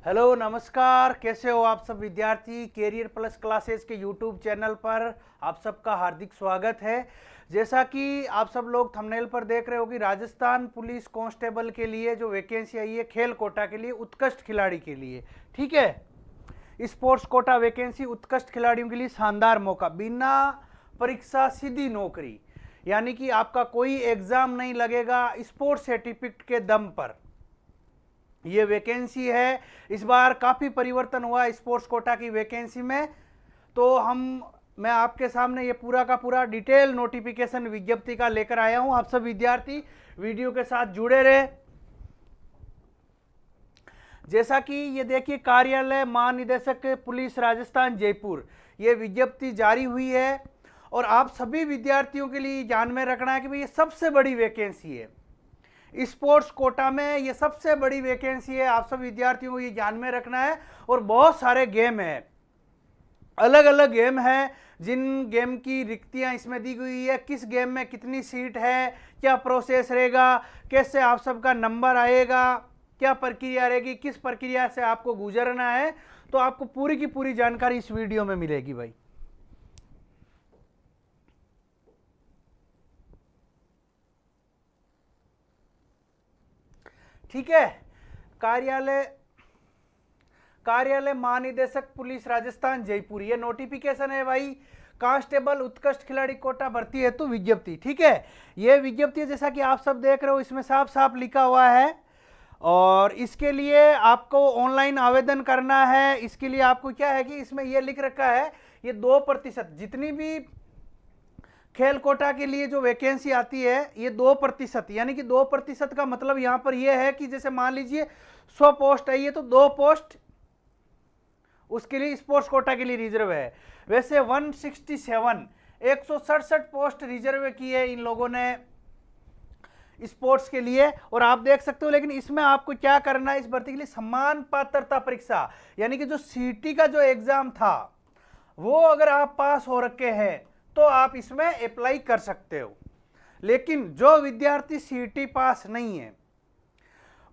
Hello नमस्कार, कैसे हो आप सब विद्यार्थी। कैरियर प्लस क्लासेस के यूट्यूब चैनल पर आप सबका हार्दिक स्वागत है। जैसा कि आप सब लोग थंबनेल पर देख रहे हो कि राजस्थान पुलिस कांस्टेबल के लिए जो वैकेंसी आई है खेल कोटा के लिए, उत्कृष्ट खिलाड़ी के लिए, ठीक है। स्पोर्ट्स कोटा वैकेंसी, उत्कृष्ट खिलाड़ियों के लिए शानदार मौका, बिना परीक्षा सीधी नौकरी, यानी कि आपका कोई एग्जाम नहीं लगेगा, स्पोर्ट्स सर्टिफिकेट के दम पर ये वैकेंसी है। इस बार काफ़ी परिवर्तन हुआ स्पोर्ट्स कोटा की वैकेंसी में, तो मैं आपके सामने ये पूरा का पूरा डिटेल नोटिफिकेशन विज्ञप्ति का लेकर आया हूं। आप सब विद्यार्थी वीडियो के साथ जुड़े रहे। जैसा कि ये देखिए, कार्यालय महानिदेशक पुलिस राजस्थान जयपुर, ये विज्ञप्ति जारी हुई है और आप सभी विद्यार्थियों के लिए ध्यान में रखना है कि भाई ये सबसे बड़ी वैकेंसी है स्पोर्ट्स कोटा में, ये सबसे बड़ी वैकेंसी है। आप सब विद्यार्थियों को ये ध्यान में रखना है। और बहुत सारे गेम है, अलग अलग गेम है, जिन गेम की रिक्तियां इसमें दी गई है, किस गेम में कितनी सीट है, क्या प्रोसेस रहेगा, कैसे आप सबका नंबर आएगा, क्या प्रक्रिया रहेगी, किस प्रक्रिया से आपको गुजरना है, तो आपको पूरी की पूरी जानकारी इस वीडियो में मिलेगी भाई। ठीक है। कार्यालय महानिदेशक पुलिस राजस्थान जयपुर, ये नोटिफिकेशन है भाई। कांस्टेबल उत्कृष्ट खिलाड़ी कोटा भर्ती हेतु विज्ञप्ति, ठीक है। ये विज्ञप्ति जैसा कि आप सब देख रहे हो, इसमें साफ साफ लिखा हुआ है। और इसके लिए आपको ऑनलाइन आवेदन करना है। इसके लिए आपको क्या है कि इसमें यह लिख रखा है, ये 2% जितनी भी खेल कोटा के लिए जो वैकेंसी आती है, ये 2%, यानी कि 2% का मतलब यहां पर यह है कि जैसे मान लीजिए 100 पोस्ट है, ये तो 2 पोस्ट उसके लिए स्पोर्ट्स कोटा के लिए रिजर्व है। वैसे 167 पोस्ट रिजर्व की है इन लोगों ने स्पोर्ट्स के लिए। और आप देख सकते हो, लेकिन इसमें आपको क्या करना है, इस भर्ती के लिए समान पात्रता परीक्षा, यानी कि जो सीटी का जो एग्जाम था वो अगर आप पास हो रखे हैं तो आप इसमें अप्लाई कर सकते हो। लेकिन जो विद्यार्थी सीटी पास नहीं है,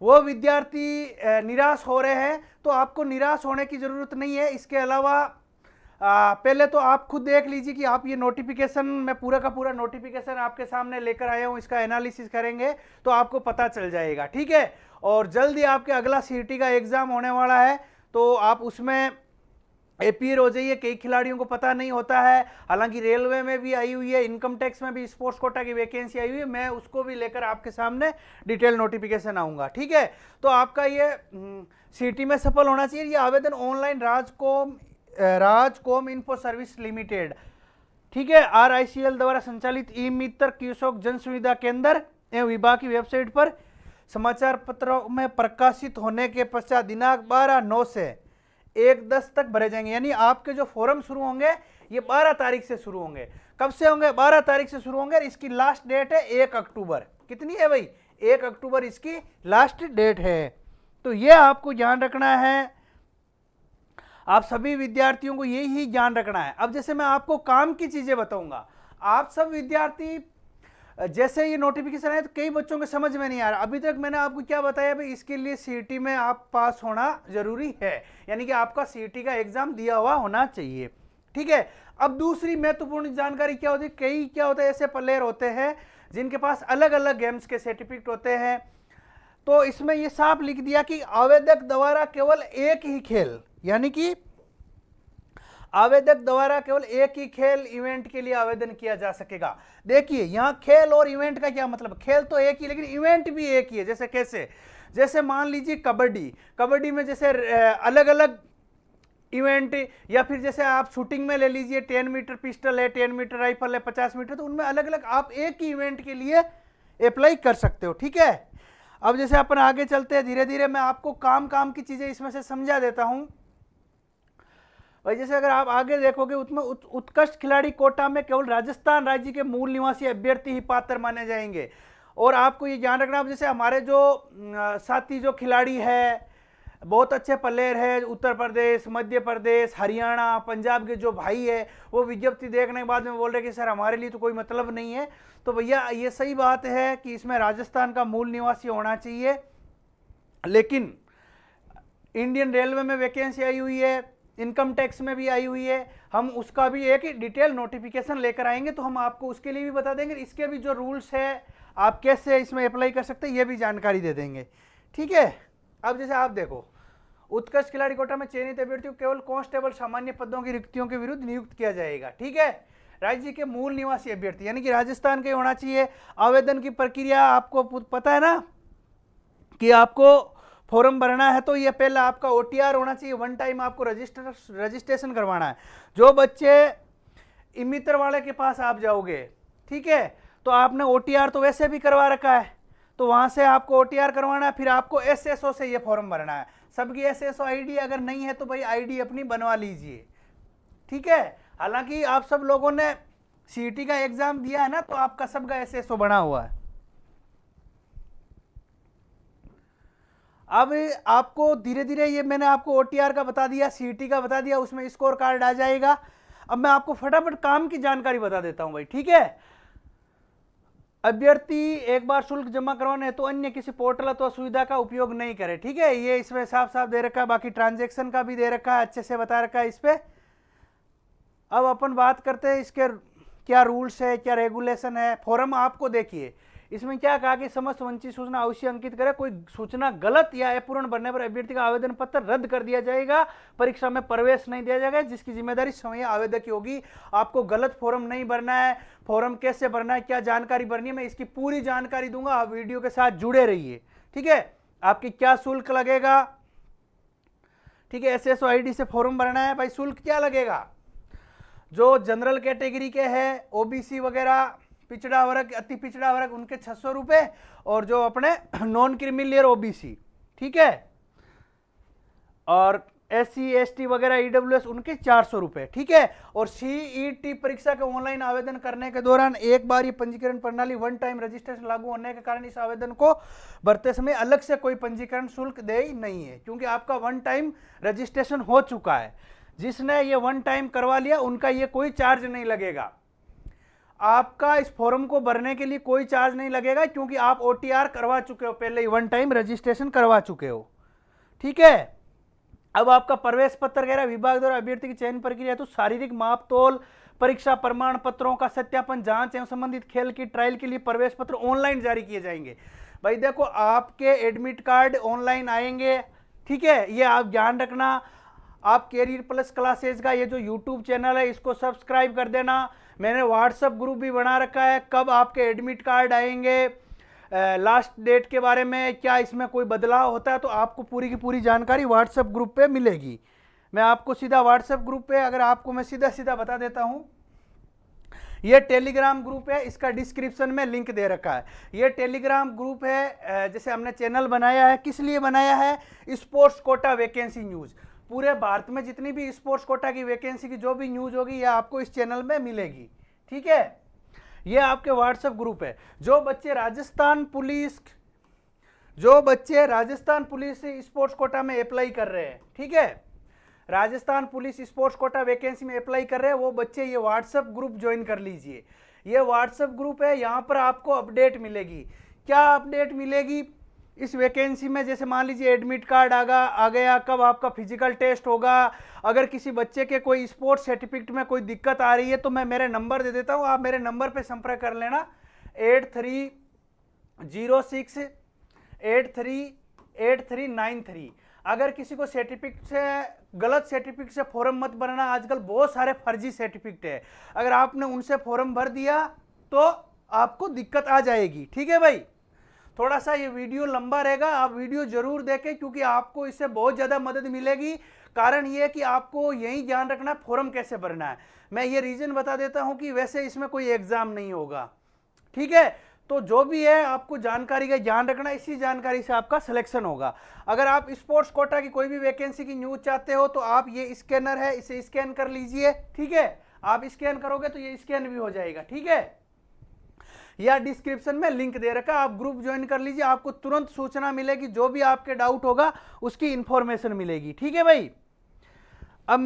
वो विद्यार्थी निराश हो रहे हैं, तो आपको निराश होने की जरूरत नहीं है। इसके अलावा पहले तो आप खुद देख लीजिए कि आप ये नोटिफिकेशन, मैं पूरा का पूरा नोटिफिकेशन आपके सामने लेकर आया हूं, इसका एनालिसिस करेंगे तो आपको पता चल जाएगा, ठीक है। और जल्दी आपके अगला सीटी का एग्जाम होने वाला है, तो आप उसमें अपीयर हो जाइए। कई खिलाड़ियों को पता नहीं होता है, हालांकि रेलवे में भी आई हुई है, इनकम टैक्स में भी स्पोर्ट्स कोटा की वैकेंसी आई हुई है, मैं उसको भी लेकर आपके सामने डिटेल नोटिफिकेशन आऊंगा, ठीक है। तो आपका ये सीटी में सफल होना चाहिए। ये आवेदन ऑनलाइन राजकॉम इन्फो सर्विस लिमिटेड, ठीक है, RICL द्वारा संचालित ई मित्र कृषक जन सुविधा केंद्र एवं विभाग की वेबसाइट पर समाचार पत्रों में प्रकाशित होने के पश्चात दिनांक 12/9 से 1/10 तक भरे जाएंगे। यानी आपके जो फॉर्म शुरू होंगे ये 12 तारीख से शुरू होंगे। कब से होंगे? 12 तारीख से शुरू होंगे। और इसकी लास्ट डेट है 1 अक्टूबर। कितनी है भाई? 1 अक्टूबर इसकी लास्ट डेट है। तो ये आपको ध्यान रखना है, आप सभी विद्यार्थियों को यही ध्यान रखना है। अब जैसे मैं आपको काम की चीजें बताऊंगा, आप सब विद्यार्थी जैसे ये नोटिफिकेशन है तो कई बच्चों के समझ में नहीं आ रहा। अभी तक मैंने आपको क्या बताया भाई, इसके लिए सीईटी में आप पास होना जरूरी है, यानी कि आपका सीईटी का एग्जाम दिया हुआ होना चाहिए, ठीक है। अब दूसरी महत्वपूर्ण जानकारी क्या होती है, क्या होता है, ऐसे प्लेयर होते हैं जिनके पास अलग अलग गेम्स के सर्टिफिकेट होते हैं। तो इसमें ये साफ लिख दिया कि आवेदक द्वारा केवल एक ही खेल, यानी कि आवेदक द्वारा केवल एक ही खेल इवेंट के लिए आवेदन किया जा सकेगा। देखिए यहां खेल और इवेंट का क्या मतलब, खेल तो एक ही लेकिन इवेंट भी एक ही है। जैसे कैसे? जैसे मान लीजिए कबड्डी में जैसे अलग अलग इवेंट, या फिर जैसे आप शूटिंग में ले लीजिए 10 मीटर पिस्टल है, 10 मीटर राइफल है, 50 मीटर, तो उनमें अलग अलग आप एक ही इवेंट के लिए अप्लाई कर सकते हो, ठीक है। अब जैसे अपन आगे चलते हैं, धीरे धीरे मैं आपको काम की चीजें इसमें से समझा देता हूं भाई। जैसे अगर आप आगे देखोगे, उसमें उत्कृष्ट खिलाड़ी कोटा में केवल राजस्थान राज्य के मूल निवासी अभ्यर्थी ही पात्र माने जाएंगे। और आपको ये ध्यान रखना, जैसे हमारे जो साथी जो खिलाड़ी है, बहुत अच्छे प्लेयर है, उत्तर प्रदेश, मध्य प्रदेश, हरियाणा, पंजाब के जो भाई है, वो विज्ञप्ति देखने के बाद में बोल रहे कि सर हमारे लिए तो कोई मतलब नहीं है। तो भैया ये सही बात है कि इसमें राजस्थान का मूल निवासी होना चाहिए, लेकिन इंडियन रेलवे में वैकेंसी आई हुई है, इनकम टैक्स में भी आई हुई है, हम उसका भी एक डिटेल नोटिफिकेशन लेकर आएंगे, तो हम आपको उसके लिए भी बता देंगे, इसके भी जो रूल्स है आप कैसे इसमें अप्लाई कर सकते हैं ये भी जानकारी दे देंगे। ठीक है, अब जैसे आप देखो, उत्कृष्ट खिलाड़ी कोटा में चयनित अभ्यर्थियों को केवल कांस्टेबल सामान्य पदों की रिक्तियों के विरुद्ध नियुक्त किया जाएगा। ठीक है, राज्य के मूल निवासी अभ्यर्थी यानी कि राजस्थान के होना चाहिए। आवेदन की प्रक्रिया आपको पता है ना कि आपको फॉर्म भरना है, तो ये पहला आपका OTR होना चाहिए, वन टाइम आपको रजिस्ट्रेशन करवाना है। जो बच्चे इमित्र वाले के पास आप जाओगे, ठीक है, तो आपने OTR तो वैसे भी करवा रखा है, तो वहां से आपको OTR करवाना है, फिर आपको SSO से ये फॉर्म भरना है। सबकी SSO ID अगर नहीं है तो भाई ID अपनी बनवा लीजिए। ठीक है, हालांकि आप सब लोगों ने CET का एग्जाम दिया है ना, तो आपका सबका SSO बना हुआ है। अब आपको धीरे धीरे ये मैंने आपको OTR का बता दिया, CET का बता दिया, उसमें स्कोर कार्ड आ जाएगा। अब मैं आपको फटाफट काम की जानकारी बता देता हूं भाई। ठीक है, अभ्यर्थी एक बार शुल्क जमा करवाने है तो अन्य किसी पोर्टल अथवा सुविधा का उपयोग नहीं करे। ठीक है, ये इसमें साफ साफ दे रखा है, बाकी ट्रांजैक्शन का भी दे रखा है, अच्छे से बता रखा है इस पे। अब अपन बात करते हैं इसके क्या रूल्स है, क्या रेगुलेशन है। फॉर्म आपको देखिए, इसमें क्या कहा कि समस्त वंचित सूचना अवश्य अंकित करे, कोई सूचना गलत या अपूर्ण बनने पर अभ्यर्थी का आवेदन पत्र रद्द कर दिया जाएगा, परीक्षा में प्रवेश नहीं दिया जाएगा, जिसकी जिम्मेदारी स्वयं आवेदक की होगी। आपको गलत फॉर्म नहीं भरना है। फॉर्म कैसे भरना है, क्या जानकारी भरनी है, मैं इसकी पूरी जानकारी दूंगा, आप वीडियो के साथ जुड़े रहिए। ठीक है, आपकी क्या शुल्क लगेगा, ठीक है, SSO ID से फॉर्म भरना है भाई। शुल्क क्या लगेगा, जो जनरल कैटेगरी के हैं, OBC वगैरह, पिछड़ा वर्ग, अति पिछड़ा वर्ग, उनके 600 रुपए, और जो अपने नॉन क्रिमिलियर OBC, ठीक है, और SC ST वगैरह EWS उनके 400 रुपए। ठीक है, और CET परीक्षा के ऑनलाइन आवेदन करने के दौरान एक बार ये पंजीकरण प्रणाली वन टाइम रजिस्ट्रेशन लागू होने के कारण इस आवेदन को भरते समय अलग से कोई पंजीकरण शुल्क दे ही नहीं है, क्योंकि आपका वन टाइम रजिस्ट्रेशन हो चुका है। जिसने ये वन टाइम करवा लिया उनका ये कोई चार्ज नहीं लगेगा। आपका इस फॉर्म को भरने के लिए कोई चार्ज नहीं लगेगा, क्योंकि आप OTR करवा चुके हो, पहले ही वन टाइम रजिस्ट्रेशन करवा चुके हो। ठीक है, अब आपका प्रवेश पत्र वगैरह विभाग द्वारा अभ्यर्थी की चयन प्रक्रिया तो शारीरिक माप तोल, परीक्षा प्रमाण पत्रों का सत्यापन, जांच एवं संबंधित खेल की ट्रायल के लिए प्रवेश पत्र ऑनलाइन जारी किए जाएंगे। भाई देखो, आपके एडमिट कार्ड ऑनलाइन आएंगे। ठीक है, ये आप ध्यान रखना। आप कैरियर प्लस क्लासेज का ये जो YouTube चैनल है इसको सब्सक्राइब कर देना। मैंने WhatsApp ग्रुप भी बना रखा है, कब आपके एडमिट कार्ड आएंगे, लास्ट डेट के बारे में, क्या इसमें कोई बदलाव होता है, तो आपको पूरी की पूरी जानकारी WhatsApp ग्रुप पे मिलेगी। मैं आपको सीधा WhatsApp ग्रुप पे, अगर आपको मैं सीधा सीधा बता देता हूँ, ये टेलीग्राम ग्रुप है, इसका डिस्क्रिप्शन में लिंक दे रखा है। ये टेलीग्राम ग्रुप है, जैसे हमने चैनल बनाया है, किस लिए बनाया है, स्पोर्ट्स कोटा वैकेंसी न्यूज़। पूरे भारत में जितनी भी स्पोर्ट्स कोटा की वैकेंसी की जो भी न्यूज़ होगी ये आपको इस चैनल में मिलेगी। ठीक है, ये आपके WhatsApp ग्रुप है। जो बच्चे राजस्थान पुलिस स्पोर्ट्स कोटा में अप्लाई कर रहे हैं, ठीक है, Rajasthan police sports quota vacancy में अप्लाई कर रहे हैं, वो बच्चे ये WhatsApp ग्रुप ज्वाइन कर लीजिए। ये WhatsApp ग्रुप है, यहाँ पर आपको अपडेट मिलेगी। क्या अपडेट मिलेगी इस वैकेंसी में, जैसे मान लीजिए एडमिट कार्ड आ गया, कब आपका फिजिकल टेस्ट होगा, अगर किसी बच्चे के कोई स्पोर्ट्स सर्टिफिकेट में कोई दिक्कत आ रही है तो मैं मेरे नंबर दे देता हूँ, आप मेरे नंबर पे संपर्क कर लेना 8306838393। अगर किसी को सर्टिफिकेट से, गलत सर्टिफिकेट से फॉर्म मत भरना, आजकल बहुत सारे फर्जी सर्टिफिकेट है, अगर आपने उनसे फॉर्म भर दिया तो आपको दिक्कत आ जाएगी। ठीक है भाई, थोड़ा सा ये वीडियो लंबा रहेगा, आप वीडियो जरूर देखें, क्योंकि आपको इससे बहुत ज़्यादा मदद मिलेगी। कारण ये है कि आपको यही ध्यान रखना फॉर्म कैसे भरना है। मैं ये रीज़न बता देता हूं कि वैसे इसमें कोई एग्ज़ाम नहीं होगा। ठीक है, तो जो भी है आपको जानकारी का ध्यान रखना, इसी जानकारी से आपका सिलेक्शन होगा। अगर आप स्पोर्ट्स कोटा की कोई भी वैकेंसी की न्यूज़ चाहते हो तो आप ये स्कैनर है, इसे स्कैन कर लीजिए। ठीक है, आप स्कैन करोगे तो ये स्कैन भी हो जाएगा। ठीक है, या डिस्क्रिप्शन में लिंक दे रखा, आप ग्रुप ज्वाइन कर लीजिए, आपको तुरंत सूचना मिलेगी, जो भी आपके डाउट होगा उसकी इंफॉर्मेशन मिलेगी। ठीक है भाई, अब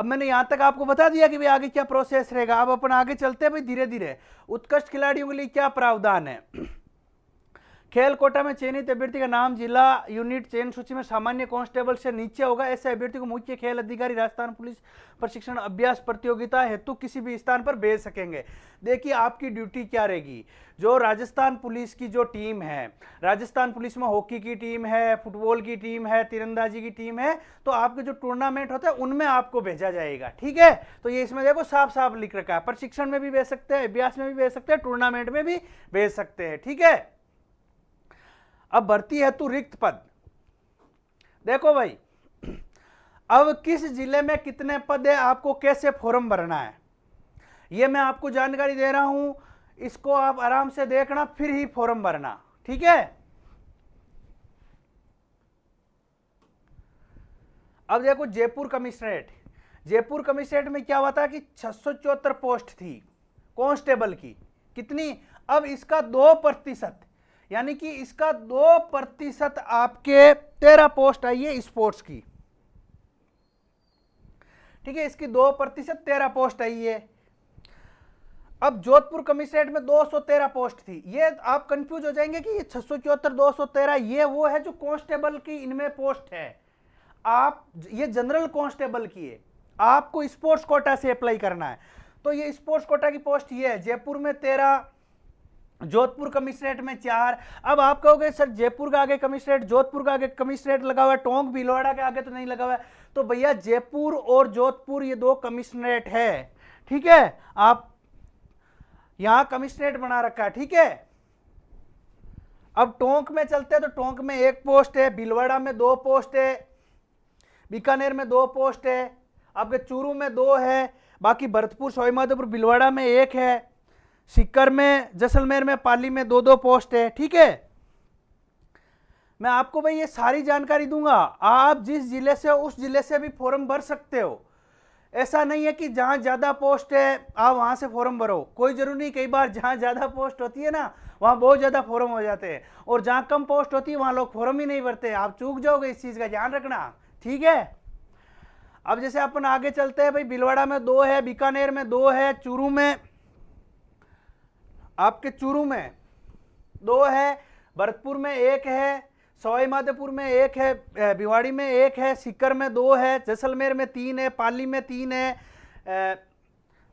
मैंने यहां तक आपको बता दिया कि भाई आगे क्या प्रोसेस रहेगा। अब अपन आगे चलते हैं भाई धीरे धीरे। उत्कृष्ट खिलाड़ियों के लिए क्या प्रावधान है। खेल कोटा में चयनित अभ्यर्थी का नाम जिला यूनिट चयन सूची में सामान्य कांस्टेबल से नीचे होगा। ऐसे अभ्यर्थी को मुख्य खेल अधिकारी राजस्थान पुलिस प्रशिक्षण अभ्यास प्रतियोगिता हेतु किसी भी स्थान पर भेज सकेंगे। देखिए आपकी ड्यूटी क्या रहेगी। जो राजस्थान पुलिस की जो टीम है, राजस्थान पुलिस में हॉकी की टीम है, फुटबॉल की टीम है, तीरंदाजी की टीम है, तो आपके जो टूर्नामेंट होते हैं उनमें आपको भेजा जाएगा। ठीक है, तो ये इसमें देखो साफ साफ लिख रखा है, प्रशिक्षण में भी भेज सकते हैं, अभ्यास में भी भेज सकते हैं, टूर्नामेंट में भी भेज सकते हैं। ठीक है, अब भर्ती हेतु रिक्त पद देखो भाई, अब किस जिले में कितने पद है, आपको कैसे फॉर्म भरना है, ये मैं आपको जानकारी दे रहा हूं। इसको आप आराम से देखना, फिर ही फॉर्म भरना। ठीक है, अब देखो जयपुर कमिश्नरेट, जयपुर कमिश्नरेट में क्या हुआ था कि 674 पोस्ट थी कांस्टेबल की। कितनी, अब इसका 2%, यानी कि इसका 2% आपके 13 पोस्ट आई है स्पोर्ट्स की। ठीक है, इसकी 2% 13 पोस्ट आई है। अब जोधपुर कमिश्नरेट में 213 पोस्ट थी। ये आप कंफ्यूज हो जाएंगे कि ये 674 213 ये वो है जो कांस्टेबल की इनमें पोस्ट है। आप ये जनरल कांस्टेबल की है, आपको स्पोर्ट्स कोटा से अप्लाई करना है। तो ये स्पोर्ट्स कोटा की पोस्ट ये है, जयपुर में 13, जोधपुर कमिश्नरेट में 4। अब आप कहोगे सर जयपुर का आगे कमिश्नरेट, जोधपुर का आगे कमिश्नरेट लगा हुआ है, टोंक भीलवाड़ा के आगे तो नहीं लगा हुआ है। तो भैया जयपुर और जोधपुर ये 2 कमिश्नरेट है। ठीक है, आप यहां कमिश्नरेट बना रखा है। ठीक है, अब टोंक में चलते हैं, तो टोंक में 1 पोस्ट है, भीलवाड़ा में 2 पोस्ट है, बीकानेर में 2 पोस्ट है, आपके चूरू में 2 है, बाकी भरतपुर, सवाईमाधोपुर, भीलवाड़ा में 1 है, सीकर में, जैसलमेर में, पाली में 2-2 पोस्ट है। ठीक है, मैं आपको भाई ये सारी जानकारी दूंगा। आप जिस जिले से हो उस जिले से भी फॉर्म भर सकते हो। ऐसा नहीं है कि जहां ज्यादा पोस्ट है आप वहां से फॉर्म भरो, कोई जरूरी नहीं। कई बार जहां ज्यादा पोस्ट होती है ना, वहां बहुत ज्यादा फॉर्म हो जाते हैं, और जहां कम पोस्ट होती है वहां लोग फॉर्म ही नहीं भरते। आप चूक जाओगे, इस चीज का ध्यान रखना। ठीक है, अब जैसे अपन आगे चलते हैं भाई, भीलवाड़ा में 2 है, बीकानेर में 2 है, चूरू में, आपके चूरू में 2 है, भरतपुर में 1 है, सवाईमाधोपुर में 1 है, भिवाड़ी में 1 है, सीकर में 2 है, जैसलमेर में 3 है, पाली में 3 है,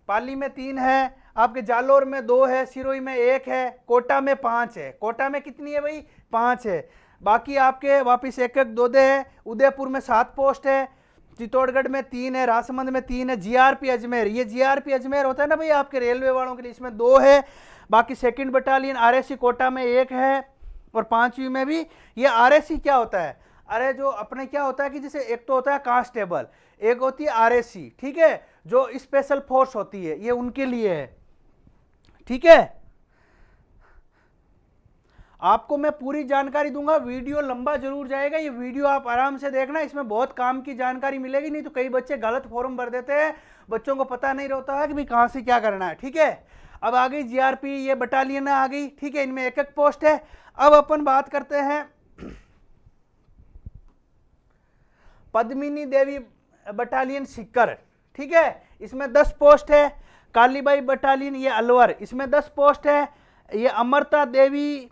पाली में 3 है, आपके जालोर में 2 है, सिरोही में 1 है, कोटा में 5 है। कोटा में कितनी है भाई, 5 है। बाकी आपके वापिस 1-1 2 है। उदयपुर में 7 पोस्ट है, चित्तौड़गढ़ में 3 है, राजसमंद में 3 है, जीआरपी अजमेर, ये जीआरपी अजमेर होता है ना भाई आपके रेलवे वालों के लिए, इसमें 2 है। बाकी 2nd बटालियन आरएससी कोटा में 1 है, और 5वीं में भी। ये आरएससी क्या होता है, अरे जो अपने क्या होता है कि जैसे एक तो होता है कांस्टेबल, एक होती है आरएससी। ठीक है, जो स्पेशल फोर्स होती है, ये उनके लिए है। ठीक है, आपको मैं पूरी जानकारी दूंगा, वीडियो लंबा जरूर जाएगा, ये वीडियो आप आराम से देखना, इसमें बहुत काम की जानकारी मिलेगी। नहीं तो कई बच्चे गलत फॉर्म भर देते हैं, बच्चों को पता नहीं रहता है कि भाई कहां से क्या करना है। ठीक है, अब आ गई जीआरपी, ये बटालियन आ गई। ठीक है, इनमें 1-1 पोस्ट है। अब अपन बात करते हैं पद्मिनी देवी बटालियन सीकर। ठीक है, इसमें 10 पोस्ट है। कालीबाई बटालियन ये अलवर, इसमें 10 पोस्ट है। ये अमरता देवी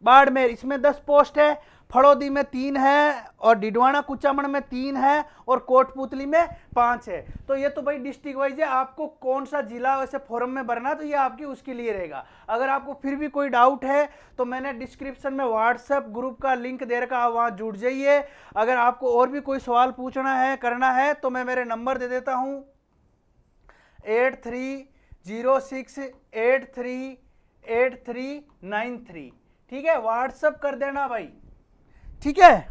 बाड़मेर, इसमें 10 पोस्ट है। फड़ौदी में 3 है, और डिडवाना कुचामण में 3 है, और कोटपुतली में 5 है। तो ये तो भाई डिस्ट्रिक्ट वाइज है, आपको कौन सा जिला वैसे फॉर्म में भरना, तो ये आपकी उसके लिए रहेगा। अगर आपको फिर भी कोई डाउट है तो मैंने डिस्क्रिप्शन में व्हाट्सएप ग्रुप का लिंक दे रखा, आप वहाँ जुड़ जाइए। अगर आपको और भी कोई सवाल पूछना है, करना है, तो मैं मेरे नंबर दे देता हूँ 8306838393। ठीक है, व्हाट्सएप कर देना भाई। ठीक है,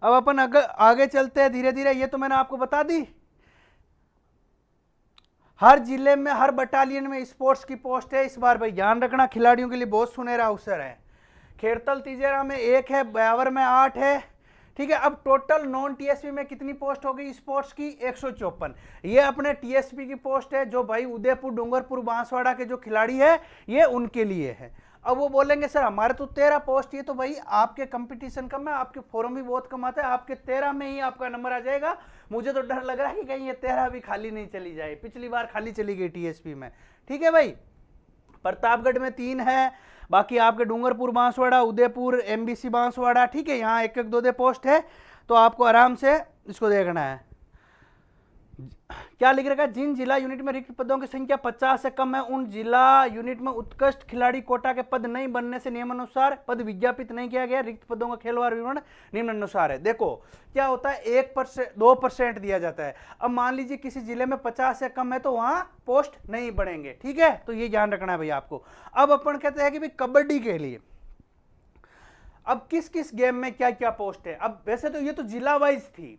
अब अपन आगे चलते हैं धीरे धीरे। ये तो मैंने आपको बता दी, हर जिले में हर बटालियन में स्पोर्ट्स की पोस्ट है। इस बार भाई ध्यान रखना, खिलाड़ियों के लिए बहुत सुनहरा अवसर है। खेरतल तिजेरा में 1 है, ब्यावर में 8 है। ठीक है, अब टोटल नॉन टीएसपी में कितनी पोस्ट हो गई स्पोर्ट्स की, 154। ये अपने टीएसपी की पोस्ट है, जो भाई उदयपुर, डूंगरपुर, बांसवाड़ा के जो खिलाड़ी है ये उनके लिए है। अब वो बोलेंगे सर हमारे तो 13 पोस्ट, ये तो भाई आपके कंपटीशन कम है, आपके फॉर्म भी बहुत कम आता है, आपके 13 में ही आपका नंबर आ जाएगा। मुझे तो डर लग रहा है कि कहीं ये 13 भी खाली नहीं चली जाए, पिछली बार खाली चली गई टीएसपी में। ठीक है भाई, प्रतापगढ़ में 3 है, बाकी आपके डूंगरपुर बांसवाड़ा, उदयपुर, एमबीसी बांसवाड़ा, ठीक है, यहाँ एक एक दो दो पोस्ट है, तो आपको आराम से इसको देखना है। क्या लिख रखा है, जिन जिला यूनिट में रिक्त पदों की संख्या 50 से कम है उन जिला यूनिट में उत्कृष्ट खिलाड़ी कोटा के पद नहीं बनने से नियमानुसार पद विज्ञापित नहीं किया गया। रिक्त पदों का खेलवार विवरण निम्नानुसार है। देखो क्या होता है, 1% 2% दिया जाता है। अब मान लीजिए किसी जिले में 50 से कम है तो वहां पोस्ट नहीं बढ़ेंगे, ठीक है, तो ये ध्यान रखना है भाई आपको। अब अपन कहते हैं कि भाई कबड्डी के लिए अब किस किस गेम में क्या क्या पोस्ट है। अब वैसे तो ये तो जिला वाइज थी,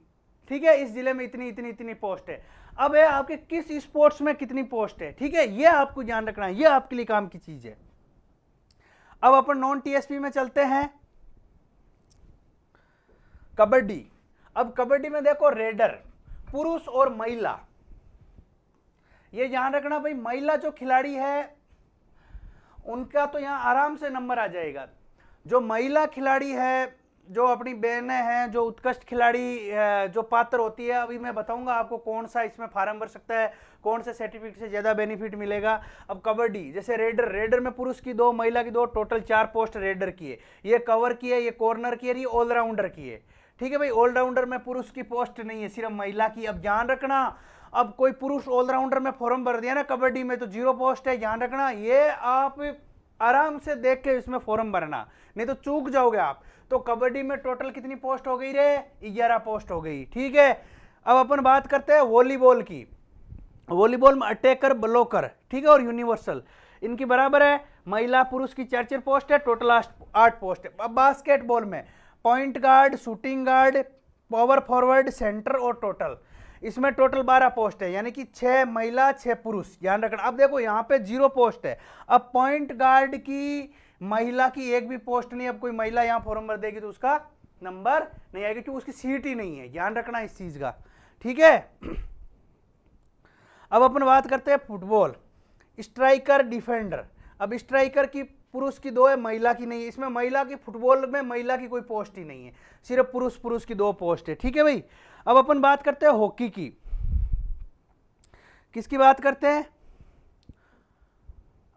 ठीक है, इस जिले में इतनी इतनी इतनी पोस्ट है। अब है आपके किस स्पोर्ट्स में कितनी पोस्ट है, ठीक है, ये आपको ध्यान रखना है, ये आपके लिए काम की चीज है। अब अपन नॉन टीएसपी में चलते हैं, कबड्डी। अब कबड्डी में देखो रेडर, पुरुष और महिला, ये ध्यान रखना भाई, महिला जो खिलाड़ी है उनका तो यहां आराम से नंबर आ जाएगा। जो महिला खिलाड़ी है, जो अपनी बहनें हैं, जो उत्कृष्ट खिलाड़ी जो पात्र होती है, अभी मैं बताऊंगा आपको कौन सा इसमें फार्म भर सकता है, कौन से सर्टिफिकेट से ज्यादा बेनिफिट मिलेगा। अब कबड्डी जैसे रेडर, रेडर में पुरुष की 2 महिला की 2, टोटल 4 पोस्ट रेडर की है। ये कवर की है, ये कॉर्नर की है, ये ऑलराउंडर की है, ठीक है भाई। ऑलराउंडर में पुरुष की पोस्ट नहीं है, सिर्फ महिला की। अब ध्यान रखना, अब कोई पुरुष ऑलराउंडर में फॉर्म भर दिया ना कबड्डी में तो 0 पोस्ट है, ध्यान रखना। ये आप आराम से देख के इसमें फॉर्म भरना, नहीं तो चूक जाओगे आप। तो कबड्डी में टोटल कितनी पोस्ट हो गई रे, 11 पोस्ट हो गई, ठीक है। अब अपन बात करते हैं वॉलीबॉल की। वॉलीबॉल में अटैकर, ब्लॉकर, ठीक है, और यूनिवर्सल, इनकी बराबर है। महिला पुरुष की 4-4 पोस्ट है, टोटल 8 पोस्ट है। अब बास्केटबॉल में point guard, shooting guard, power forward, centre और टोटल, इसमें टोटल 12 पोस्ट है, यानी कि 6 महिला 6 पुरुष, ध्यान रखना। अब देखो यहाँ पे 0 पोस्ट है। अब पॉइंट गार्ड की महिला की एक भी पोस्ट नहीं। अब कोई महिला यहाँ फॉर्म भर देगी तो उसका नंबर नहीं आएगा, क्योंकि उसकी सीट ही नहीं है, ध्यान रखना इस चीज का, ठीक है। अब अपन बात करते हैं फुटबॉल, स्ट्राइकर, डिफेंडर। अब स्ट्राइकर की पुरुष की 2 है, महिला की नहीं है। इसमें महिला की, फुटबॉल में महिला की कोई पोस्ट ही नहीं है, सिर्फ पुरुष की 2 पोस्ट है, ठीक है भाई। अब अपन बात करते हैं हॉकी की। किसकी बात करते हैं,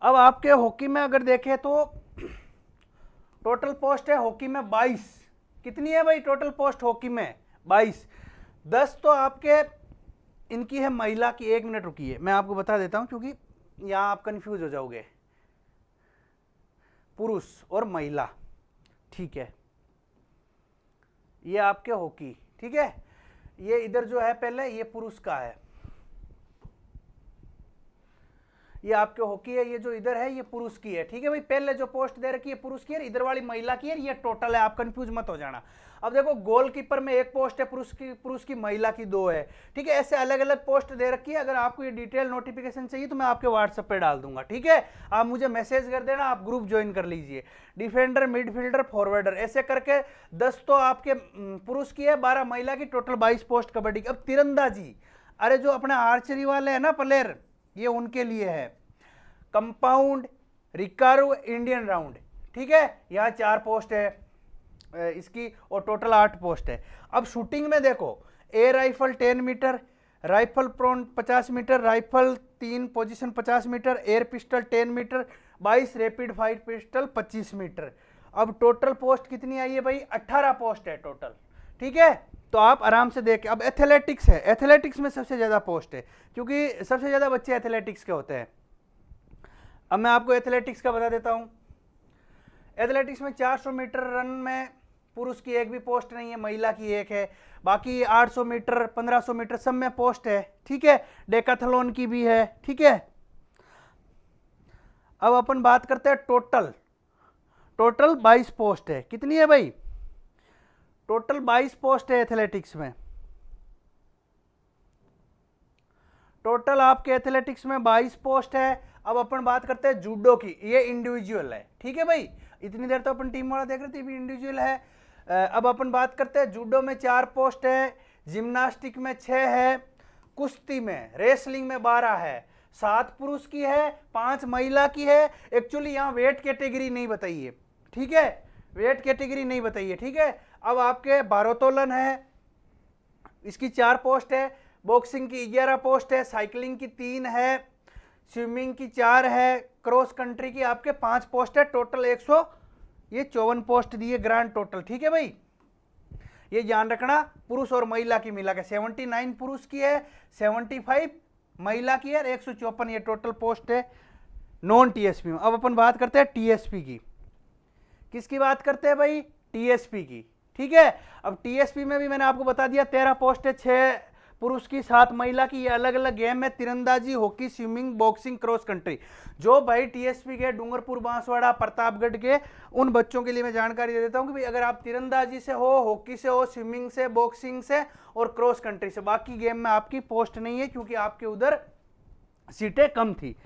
अब आपके हॉकी में अगर देखें तो टोटल पोस्ट है हॉकी में 22। कितनी है भाई टोटल पोस्ट हॉकी में, 22। 10 तो आपके इनकी है महिला की। 1 मिनट रुकिए, मैं आपको बता देता हूं, क्योंकि यहां आप कंफ्यूज हो जाओगे। पुरुष और महिला, ठीक है, ये आपके हॉकी, ठीक है। ये इधर जो है पहले ये पुरुष का है, ये आपके हॉकी है, ये जो इधर है ये पुरुष की है, ठीक है भाई। पहले जो पोस्ट दे रखी है पुरुष की है, इधर वाली महिला की है, ये टोटल है, आप कंफ्यूज मत हो जाना। अब देखो गोलकीपर में 1 पोस्ट है, पुरुष की महिला की 2 है, ठीक है। ऐसे अलग अलग पोस्ट दे रखी है। अगर आपको ये डिटेल नोटिफिकेशन चाहिए तो मैं आपके व्हाट्सएप पे डाल दूंगा, ठीक है। आप मुझे मैसेज कर देना, आप ग्रुप ज्वाइन कर लीजिए। डिफेंडर, मिडफील्डर, फॉरवर्डर, ऐसे करके 10 तो आपके पुरुष की है, 12 महिला की, टोटल 22 पोस्ट कबड्डी की। अब तीरंदाजी, अरे जो अपने आर्चरी वाले हैं ना प्लेयर, ये उनके लिए है। कंपाउंड, रिकर्व, इंडियन राउंड, ठीक है, यहाँ 4 पोस्ट है इसकी, और टोटल 8 पोस्ट है। अब शूटिंग में देखो, air rifle 10 metre, rifle prone 50 metre, rifle 3 position 50 metre, air pistol 10 metre, 22 rapid fire pistol 25 metre. अब टोटल पोस्ट कितनी आई है भाई, 18 पोस्ट है टोटल, ठीक है। तो आप आराम से देखें। अब एथलेटिक्स है, एथलेटिक्स में सबसे ज्यादा पोस्ट है, क्योंकि सबसे ज्यादा बच्चे एथलेटिक्स के होते हैं। अब मैं आपको एथलेटिक्स का बता देता हूं। एथलेटिक्स में 400 मीटर रन में पुरुष की 1 भी पोस्ट नहीं है, महिला की 1 है। बाकी 800 मीटर, 1500 मीटर सब में पोस्ट है, ठीक है। डेकाथलॉन की भी है, ठीक है। अब अपन बात करते हैं टोटल 22 पोस्ट है। कितनी है भाई, टोटल 22 पोस्ट है एथलेटिक्स में। टोटल आपके एथलेटिक्स में 22 पोस्ट है। अब अपन बात करते हैं जूडो की, ये इंडिविजुअल है, ठीक है भाई। इतनी देर तो अपन टीम वाला देख रहे थे, भी इंडिविजुअल है। अब अपन बात करते हैं जूडो में 4 पोस्ट है, जिम्नास्टिक में 6 है, कुश्ती में, रेसलिंग में 12 है, 7 पुरुष की है, 5 महिला की है। एक्चुअली यहाँ वेट कैटेगरी नहीं बताई है, ठीक है, वेट कैटेगरी नहीं बताई है, ठीक है। अब आपके भारोत्तोलन है, इसकी 4 पोस्ट है, बॉक्सिंग की 11 पोस्ट है, साइकिलिंग की 3 है, स्विमिंग की 4 है, क्रॉस कंट्री की आपके 5 पोस्ट है, टोटल 154 पोस्ट दिए ग्रांड टोटल। ठीक है भाई, ये ध्यान रखना, पुरुष और महिला की मिला के 79 पुरुष की है, 75 महिला की है, 154 ये टोटल पोस्ट है नॉन टीएसपी में। अब अपन बात करते हैं टीएसपी की। किसकी बात करते हैं भाई? टीएसपी की। ठीक है, अब टीएसपी में भी मैंने आपको बता दिया 13 पोस्ट है, 6 पुरुष की 7 महिला की। ये अलग अलग गेम है, तीरंदाजी, hockey, swimming, boxing, cross country. जो भाई टीएसपी के डूंगरपुर, बांसवाड़ा, प्रतापगढ़ के उन बच्चों के लिए मैं जानकारी दे देता हूं कि भाई अगर आप तीरंदाजी से हो, हॉकी से हो, स्विमिंग से, बॉक्सिंग से और क्रॉस कंट्री से, बाकी गेम में आपकी पोस्ट नहीं है क्योंकि आपके उधर सीटें कम थी,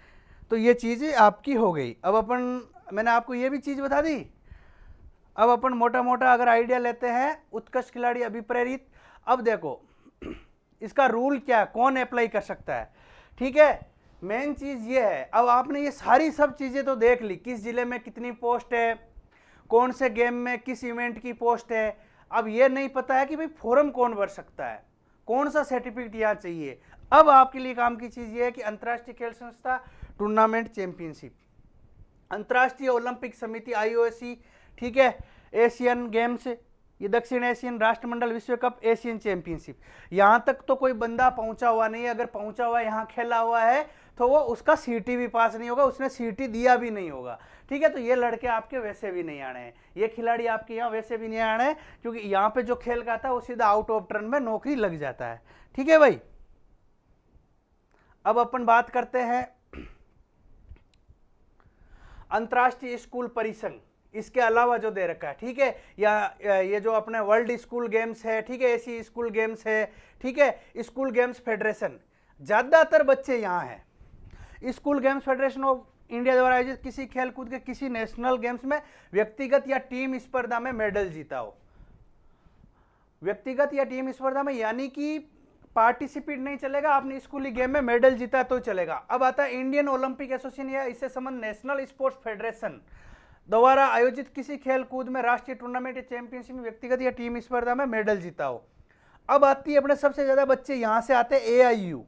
तो ये चीज़ आपकी हो गई। अब अपन, मैंने आपको ये भी चीज़ बता दी। अब अपन मोटा मोटा अगर आइडिया लेते हैं उत्कृष्ट खिलाड़ी अभिप्रेरित। अब देखो इसका रूल क्या, कौन अप्लाई कर सकता है? ठीक है, मेन चीज ये है, अब आपने ये सारी सब चीजें तो देख ली, किस जिले में कितनी पोस्ट है, कौन से गेम में किस इवेंट की पोस्ट है। अब ये नहीं पता है कि भाई फॉर्म कौन भर सकता है, कौन सा सर्टिफिकेट यहाँ चाहिए। अब आपके लिए काम की चीज ये है कि अंतर्राष्ट्रीय खेल संस्था टूर्नामेंट चैंपियनशिप, अंतर्राष्ट्रीय ओलंपिक समिति IOC, ठीक है, एशियन गेम्स, ये दक्षिण एशियन राष्ट्रमंडल विश्व कप, एशियन चैंपियनशिप, यहाँ तक तो कोई बंदा पहुंचा हुआ नहीं है। अगर पहुंचा हुआ यहाँ खेला हुआ है तो वो उसका सीटी भी पास नहीं होगा, उसने सीटी दिया भी नहीं होगा। ठीक है, तो ये लड़के आपके वैसे भी नहीं आने हैं, ये खिलाड़ी आपके यहाँ वैसे भी नहीं आने हैं, क्योंकि यहाँ पे जो खेल का था वो सीधा आउट ऑफ टर्न में नौकरी लग जाता है। ठीक है भाई, अब अपन बात करते हैं अंतर्राष्ट्रीय स्कूल परिसंघ, इसके अलावा जो दे रखा है। ठीक है, या ये जो अपने वर्ल्ड स्कूल गेम्स है, ठीक है, ऐसी स्कूल गेम्स है, ठीक है, स्कूल गेम्स फेडरेशन, ज्यादातर बच्चे यहाँ हैं। School games federation of India द्वारा आयोजित किसी खेलकूद के किसी नेशनल गेम्स में व्यक्तिगत या टीम स्पर्धा में मेडल जीता हो, व्यक्तिगत या टीम स्पर्धा में, यानी कि पार्टिसिपेट नहीं चलेगा, आपने स्कूली गेम में मेडल जीता तो चलेगा। अब आता है इंडियन ओलंपिक एसोसिएशन या इससे संबंध नेशनल स्पोर्ट्स फेडरेशन द्वारा आयोजित किसी खेल कूद में राष्ट्रीय टूर्नामेंट या चैंपियनशिप में व्यक्तिगत या टीम स्पर्धा में मेडल जीता हो। अब आती है अपने सबसे ज्यादा बच्चे यहां से आते हैं AIU,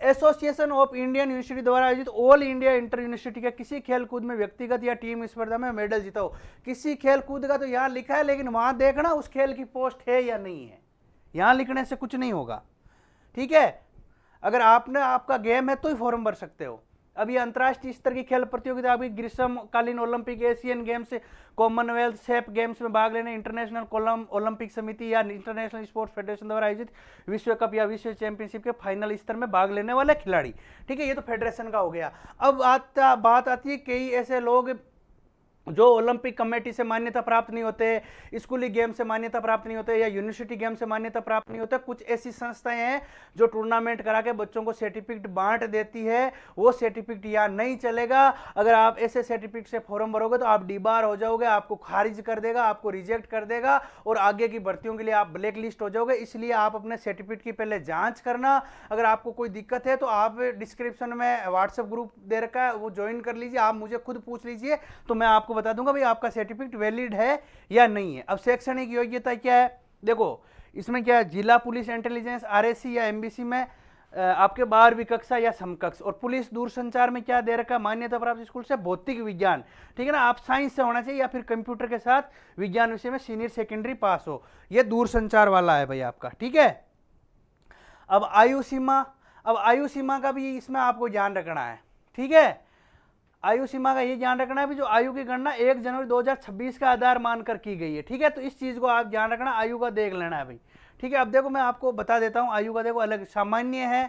association of Indian university द्वारा आयोजित ऑल इंडिया इंटर यूनिवर्सिटी का किसी खेल कूद में व्यक्तिगत या टीम स्पर्धा में मेडल जीता हो। किसी खेल कूद का तो यहां लिखा है, लेकिन वहां देखना उस खेल की पोस्ट है या नहीं है, यहां लिखने से कुछ नहीं होगा। ठीक है, अगर आपने आपका गेम है तो ही फॉर्म भर सकते हो। अब ये अंतर्राष्ट्रीय स्तर की खेल प्रतियोगिता आपकी ग्रीष्मकालीन ओलंपिक, एशियन गेम्स, कॉमनवेल्थ, सेप गेम्स में भाग लेने इंटरनेशनल ओलंपिक समिति या इंटरनेशनल स्पोर्ट्स फेडरेशन द्वारा आयोजित विश्व कप या विश्व चैंपियनशिप के फाइनल स्तर में भाग लेने वाले खिलाड़ी। ठीक है, ये तो फेडरेशन का हो गया। अब बात आती है कई ऐसे लोग जो ओलंपिक कमेटी से मान्यता प्राप्त नहीं होते, स्कूली गेम से मान्यता प्राप्त नहीं होते, या यूनिवर्सिटी गेम से मान्यता प्राप्त नहीं होते। कुछ ऐसी संस्थाएं हैं जो टूर्नामेंट करा के बच्चों को सर्टिफिकेट बांट देती है, वो सर्टिफिकेट यहाँ नहीं चलेगा। अगर आप ऐसे सर्टिफिकेट से फॉर्म भरोगे तो आप डिबार हो जाओगे, आपको खारिज कर देगा, आपको रिजेक्ट कर देगा और आगे की भर्तियों के लिए आप ब्लैक लिस्ट हो जाओगे। इसलिए आप अपने सर्टिफिकेट की पहले जाँच करना। अगर आपको कोई दिक्कत है तो आप डिस्क्रिप्शन में व्हाट्सएप ग्रुप दे रखा है, वो ज्वाइन कर लीजिए, आप मुझे खुद पूछ लीजिए तो मैं आपको बता दूंगा भाई आपका सर्टिफिकेट वैलिड है या नहीं है। अब शैक्षणिक योग्यता क्या है, देखो इसमें क्या है, जिला पुलिस इंटेलिजेंस RSC या MBC में आपके 12वीं कक्षा या समकक्ष, और पुलिस दूरसंचार में क्या दे रखा है, मान्यता प्राप्त स्कूल से भौतिक विज्ञान, ठीक है ना, आप साइंस से होना चाहिए या फिर कंप्यूटर के साथ विज्ञान विषय में सीनियर सेकेंडरी पास हो, ये दूरसंचार वाला है भाई आपका। ठीक है, अब आयु सीमा, अब आयु सीमा का भी इसमें आपको ध्यान रखना है। ठीक है, आयु सीमा का ये ध्यान रखना है भी जो आयु की गणना 1 जनवरी 2026 का आधार मानकर की गई है। ठीक है, तो इस चीज को आप ध्यान रखना, आयु का देख लेना है भाई। ठीक है, अब देखो मैं आपको बता देता हूं, आयु का देखो अलग सामान्य है,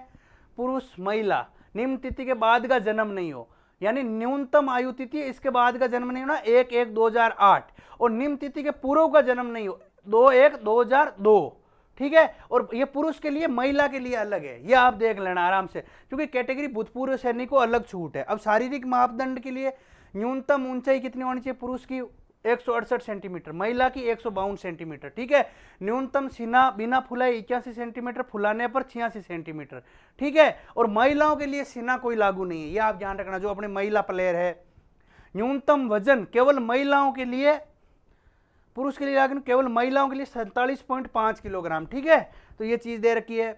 पुरुष महिला, निम्न तिथि के बाद का जन्म नहीं हो, यानी न्यूनतम आयु तिथि इसके बाद का जन्म नहीं होना 1/1/2008, और निम्न तिथि के पूर्व का जन्म नहीं हो 2/1/2002। ठीक है, और ये पुरुष के लिए, महिला के लिए अलग है, ये आप देख लेना आराम से, क्योंकि कैटेगरी भूतपूर्व सैनिक को अलग छूट है। अब शारीरिक मापदंड के लिए न्यूनतम ऊंचाई कितनी होनी चाहिए, पुरुष की 168 सेंटीमीटर, महिला की 152 सेंटीमीटर। ठीक है, न्यूनतम सीना बिना फुलाए 81 सेंटीमीटर, फुलाने पर 86 सेंटीमीटर। ठीक है, और महिलाओं के लिए सीना कोई लागू नहीं है, ये आप ध्यान रखना, जो अपने महिला प्लेयर है। न्यूनतम वजन केवल महिलाओं के लिए, पुरुष के लिए लागू, केवल महिलाओं के लिए 47.5 किलोग्राम। ठीक है, तो ये चीज दे रखी है।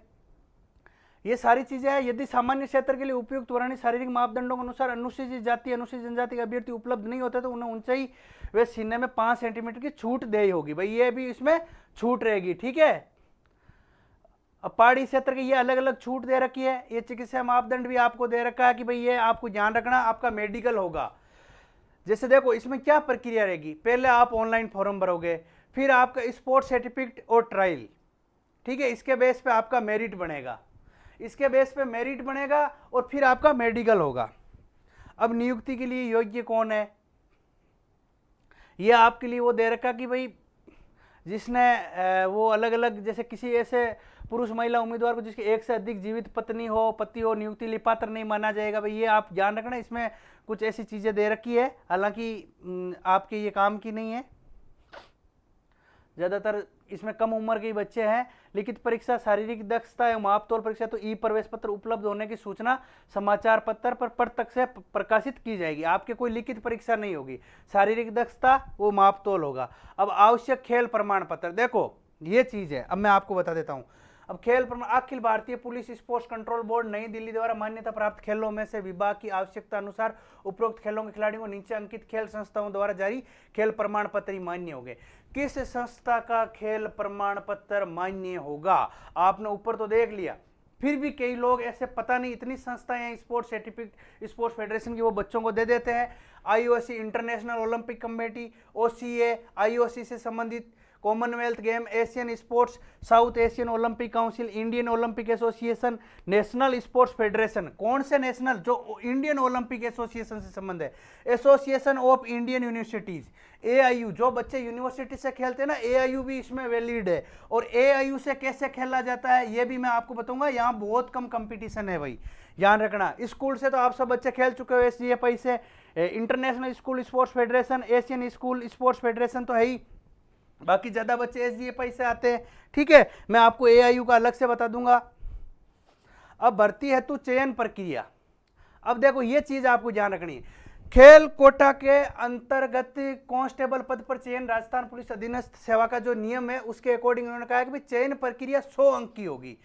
ये सारी चीजें हैं। यदि सामान्य क्षेत्र के लिए उपयुक्त वर्णित शारीरिक मापदंडों के अनुसार अनुसूचित जाति अनुसूचित जनजाति के अभ्यर्थी उपलब्ध नहीं होते तो उन्हें ऊंचाई व सीने में 5 सेंटीमीटर की छूट दे होगी। भाई ये भी इसमें छूट रहेगी, ठीक है। अब पहाड़ी क्षेत्र की ये अलग अलग छूट दे रखी है। ये चिकित्सा मापदंड भी आपको दे रखा है कि भाई ये आपको ध्यान रखना, आपका मेडिकल होगा। जैसे देखो इसमें क्या प्रक्रिया रहेगी, पहले आप ऑनलाइन फॉर्म भरोगे, फिर आपका स्पोर्ट्स सर्टिफिकेट और ट्रायल, ठीक है, इसके बेस पे आपका मेरिट बनेगा, इसके बेस पे मेरिट बनेगा और फिर आपका मेडिकल होगा। अब नियुक्ति के लिए योग्य कौन है, ये आपके लिए वो दे रखा कि भाई जिसने वो अलग अलग, जैसे किसी ऐसे पुरुष महिला उम्मीदवार को जिसकी एक से अधिक जीवित पत्नी हो, पति हो, नियुक्ति लिए पात्र नहीं माना जाएगा। भाई ये आप ध्यान रखना, इसमें कुछ ऐसी चीजें दे रखी है, हालांकि आपके ये काम की नहीं है। ज्यादातर इसमें कम उम्र के बच्चे हैं। लिखित परीक्षा, शारीरिक दक्षता एवं मापतोल परीक्षा तो ई प्रवेश पत्र उपलब्ध होने की सूचना समाचार पत्र पर प्रत्यक्ष से प्रकाशित की जाएगी। आपके कोई लिखित परीक्षा नहीं होगी, शारीरिक दक्षता वो मापतोल होगा। अब आवश्यक खेल प्रमाण पत्र, देखो ये चीज है, अब मैं आपको बता देता हूं। अब खेल प्रमाण, Akhil Bharatiya police sports control board नई दिल्ली द्वारा मान्यता प्राप्त खेलों में से विभाग की आवश्यकता अनुसार उपरोक्त खेलों के खिलाड़ियों को नीचे अंकित खेल संस्थाओं द्वारा जारी खेल प्रमाण पत्र ही मान्य होंगे। किस संस्था का खेल प्रमाण पत्र मान्य होगा, आपने ऊपर तो देख लिया, फिर भी कई लोग ऐसे पता नहीं, इतनी संस्थाएं हैं स्पोर्ट्स सर्टिफिकेट स्पोर्ट्स फेडरेशन की, वो बच्चों को दे देते हैं। IOC international Olympic committee, OCA IOC से संबंधित, Commonwealth game, Asian sports, south Asian Olympic council, Indian Olympic association, national sports federation. कौन से नेशनल, जो इंडियन ओलंपिक एसोसिएशन से संबंध है, association of Indian universities, AIU, जो बच्चे यूनिवर्सिटी से खेलते हैं ना, एआईयू भी इसमें वैलिड है। और एआईयू से कैसे खेला जाता है ये भी मैं आपको बताऊंगा। यहाँ बहुत कम कंपटीशन है भाई, ध्यान रखना। स्कूल से तो आप सब बच्चे खेल चुके हो, एसजीएफआई से, international school sports federation, Asian school sports federation तो है ही, बाकी ज्यादा बच्चे एसजीएफआई से आते हैं, ठीक है। मैं आपको एआईयू का अलग से बता दूंगा। अब भर्ती हेतु चयन प्रक्रिया, अब देखो ये चीज आपको ध्यान रखनी है। खेल कोटा के अंतर्गत कांस्टेबल पद पर चयन राजस्थान पुलिस अधीनस्थ सेवा का जो नियम है उसके अकॉर्डिंग उन्होंने कहा कि भाई चयन प्रक्रिया 100 अंक की होगी।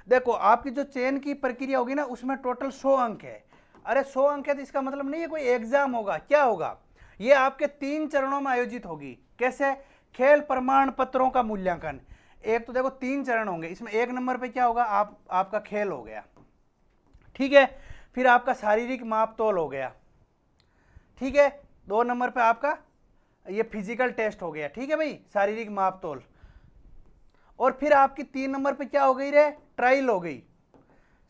देखो आपकी जो चयन की प्रक्रिया होगी ना उसमें टोटल 100 अंक है। अरे 100 अंक है तो इसका मतलब नहीं है कोई एग्जाम होगा, क्या होगा, ये आपके 3 चरणों में आयोजित होगी। कैसे, खेल प्रमाण पत्रों का मूल्यांकन, एक तो देखो 3 चरण होंगे, इसमें 1 नंबर पे क्या होगा, आपका खेल हो गया, ठीक है। फिर आपका शारीरिक मापतोल हो गया, ठीक है। 2 नंबर पे आपका ये फिजिकल टेस्ट हो गया, ठीक है भाई, शारीरिक मापतोल। और फिर आपकी 3 नंबर पे क्या हो गई रे, ट्रायल हो गई।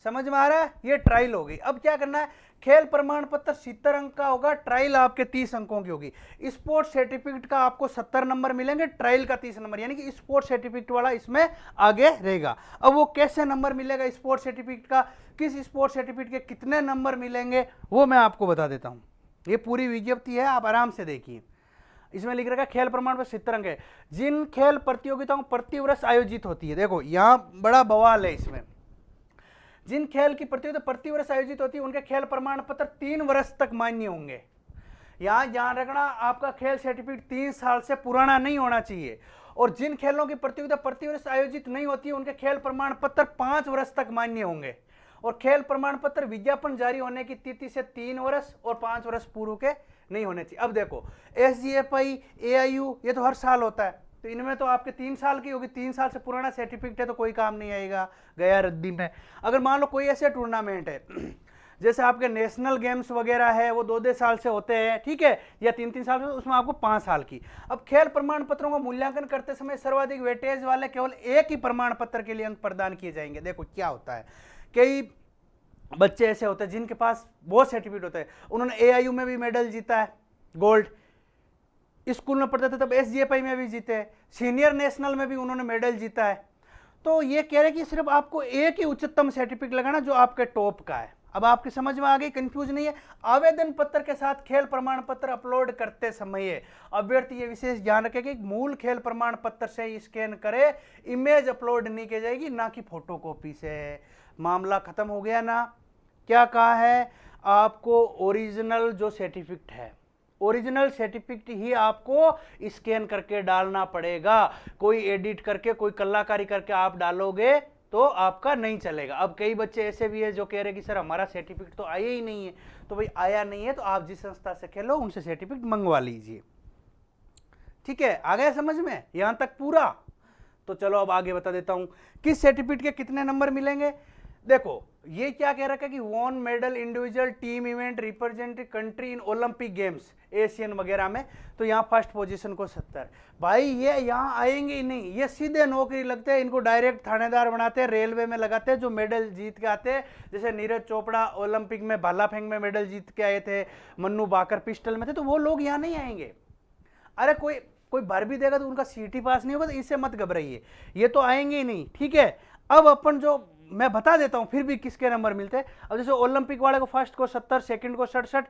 समझ में आ रहा है, ये ट्रायल हो गई। अब क्या करना है, खेल प्रमाण पत्र 70 अंक का होगा, ट्रायल आपके 30 अंकों की होगी। स्पोर्ट्स सर्टिफिकेट का आपको 70 नंबर मिलेंगे, ट्रायल का 30 नंबर, यानी कि स्पोर्ट्स सर्टिफिकेट वाला इसमें आगे रहेगा। अब वो कैसे नंबर मिलेगा स्पोर्ट्स सर्टिफिकेट का, किस स्पोर्ट्स सर्टिफिकेट के कितने नंबर मिलेंगे, वो मैं आपको बता देता हूं। ये पूरी विज्ञप्ति है, आप आराम से देखिए। इसमें लिख रखा है खेल प्रमाण पत्र 70 अंक है। जिन खेल प्रतियोगिताओं प्रति वर्ष आयोजित होती है, देखो यहां बड़ा बवाल है इसमें, जिन खेल की प्रतियोगिता प्रति वर्ष आयोजित होती है उनके खेल प्रमाण पत्र 3 वर्ष तक मान्य होंगे। यहां ध्यान रखना, आपका खेल सर्टिफिकेट 3 साल से पुराना नहीं होना चाहिए। और जिन खेलों की प्रतियोगिता प्रति वर्ष आयोजित नहीं होती है उनके खेल प्रमाण पत्र 5 वर्ष तक मान्य होंगे। और खेल प्रमाण पत्र विज्ञापन जारी होने की तिथि से 3 वर्ष और 5 वर्ष पूर्व के नहीं होने चाहिए। अब देखो एसजीएफआई, एआईयू, ये तो हर साल होता है, तो इनमें तो आपके 3 साल की होगी, 3 साल से पुराना सर्टिफिकेट है तो कोई काम नहीं आएगा, गया रद्दी में। अगर मान लो कोई ऐसे टूर्नामेंट है जैसे आपके नेशनल गेम्स वगैरह है, वो 2-2 साल से होते हैं, ठीक है, या 3-3 साल से, उसमें आपको 5 साल की। अब खेल प्रमाण पत्रों का मूल्यांकन करते समय सर्वाधिक वेटेज वाले केवल एक ही प्रमाण पत्र के लिए अंक प्रदान किए जाएंगे। देखो क्या होता है, कई बच्चे ऐसे होते हैं जिनके पास बहुत सर्टिफिकेट होते हैं, उन्होंने एआईयू में भी मेडल जीता है, गोल्ड, स्कूल में पढ़ते थे तब एसजीएफआई में भी जीते, सीनियर नेशनल में भी उन्होंने मेडल जीता है। तो ये कह रहे कि सिर्फ आपको एक ही उच्चतम सर्टिफिकेट लगाना जो आपके टॉप का है। अब आपकी समझ में आ गई, कंफ्यूज नहीं है। आवेदन पत्र के साथ खेल प्रमाण पत्र अपलोड करते समय अभ्यर्थी ये विशेष ध्यान रखे कि मूल खेल प्रमाण पत्र से स्कैन करे, इमेज अपलोड नहीं की जाएगी, ना कि फोटोकॉपी से। मामला खत्म हो गया ना। क्या कहा है, आपको ओरिजिनल जो सर्टिफिकेट है, ओरिजिनल सर्टिफिकेट ही आपको स्कैन करके डालना पड़ेगा। कोई एडिट करके, कोई कलाकारी करके आप डालोगे तो आपका नहीं चलेगा। अब कई बच्चे ऐसे भी है जो कह रहे कि सर हमारा सर्टिफिकेट तो आया ही नहीं है, तो भाई आया नहीं है तो आप जिस संस्था से खेलो उनसे सर्टिफिकेट मंगवा लीजिए। ठीक है, आ गया समझ में यहां तक पूरा? तो चलो अब आगे बता देता हूं किस सर्टिफिकेट के कितने नंबर मिलेंगे। देखो ये क्या कह रखा है कि won medal individual team event represent country in Olympic games Asian वगैरह में, तो यहाँ फर्स्ट पोजीशन को 70। भाई ये यहाँ आएंगे ही नहीं, ये सीधे नौकरी लगते हैं, इनको डायरेक्ट थानेदार बनाते हैं, रेलवे में लगाते हैं जो मेडल जीत के आते हैं। जैसे नीरज चोपड़ा ओलंपिक में भाला फेंक में मेडल जीत के आए थे, मन्नू बाकर पिस्टल में थे, तो वो लोग यहाँ नहीं आएंगे। अरे कोई भर भी देगा तो उनका सीटी पास नहीं होगा, तो इससे मत घबराइए, ये तो आएंगे ही नहीं। ठीक है, अब अपन जो मैं बता देता हूं फिर भी किसके नंबर मिलते हैं। अब जैसे ओलंपिक वाले को फर्स्ट को 70, सेकंड को 67,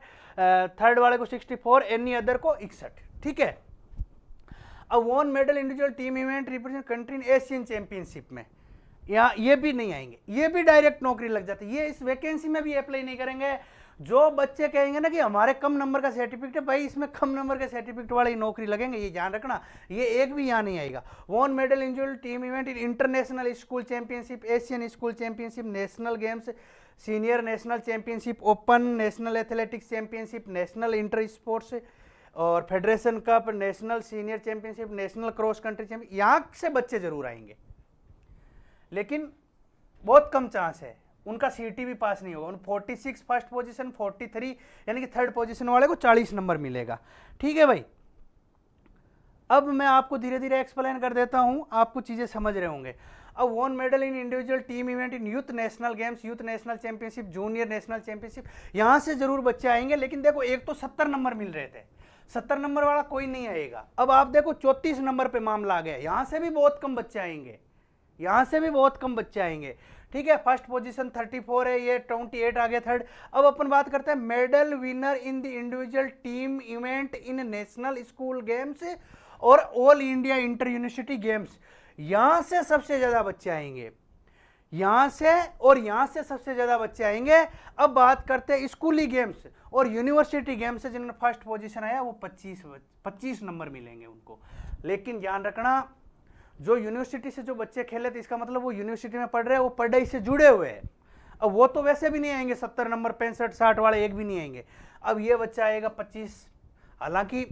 थर्ड वाले को 64, एनी अदर को 61। ठीक है, अब one medal individual team event represent country इन एशियन चैंपियनशिप में यहाँ ये भी नहीं आएंगे, ये भी डायरेक्ट नौकरी लग जाती है, ये इस वैकेंसी में भी अप्लाई नहीं करेंगे। जो बच्चे कहेंगे ना कि हमारे कम नंबर का सर्टिफिकेट है, भाई इसमें कम नंबर के सर्टिफिकेट वाले ही नौकरी लगेंगे, ये ध्यान रखना, ये एक भी यहाँ नहीं आएगा। One medal individual team event in international school championship, Asian school championship, national games, senior national championship, open national athletics championship, national inter sports और federation cup, national senior championship, national cross country champion, यहाँ से बच्चे जरूर आएंगे, लेकिन बहुत कम chance है, उनका सीटी भी पास नहीं होगा। 46 फर्स्ट पोजीशन, 43 यानी कि थर्ड पोजीशन वाले को 40 नंबर मिलेगा। ठीक है भाई, अब मैं आपको धीरे धीरे एक्सप्लेन कर देता हूं, आप कुछ चीजें समझ रहे होंगे। अब one medal in individual team event in youth national games, youth national championship, junior national championship, यहां से जरूर बच्चे आएंगे, लेकिन देखो एक तो 70 नंबर मिल रहे थे, 70 नंबर वाला कोई नहीं आएगा। अब आप देखो 34 नंबर पे मामला आ गया, यहां से भी बहुत कम बच्चे आएंगे, यहां से भी बहुत कम बच्चे आएंगे। ठीक है, फर्स्ट पोजीशन 34 है, ये 28 आ गया थर्ड। अब अपन बात करते हैं medal winner in the individual team event in national school games और all India inter university games, यहां से सबसे ज्यादा बच्चे आएंगे, यहां से और यहां से सबसे ज्यादा बच्चे आएंगे। अब बात करते हैं स्कूली गेम्स और यूनिवर्सिटी गेम्स से, जिन्होंने फर्स्ट पोजीशन आया वो 25 नंबर मिलेंगे उनको। लेकिन ध्यान रखना, जो यूनिवर्सिटी से जो बच्चे खेले थे इसका मतलब वो यूनिवर्सिटी में पढ़ रहे हैं, वो पढ़ाई से जुड़े हुए हैं। अब वो तो वैसे भी नहीं आएंगे 70 नंबर, 65 60 वाले एक भी नहीं आएंगे। अब ये बच्चा आएगा 25। हालांकि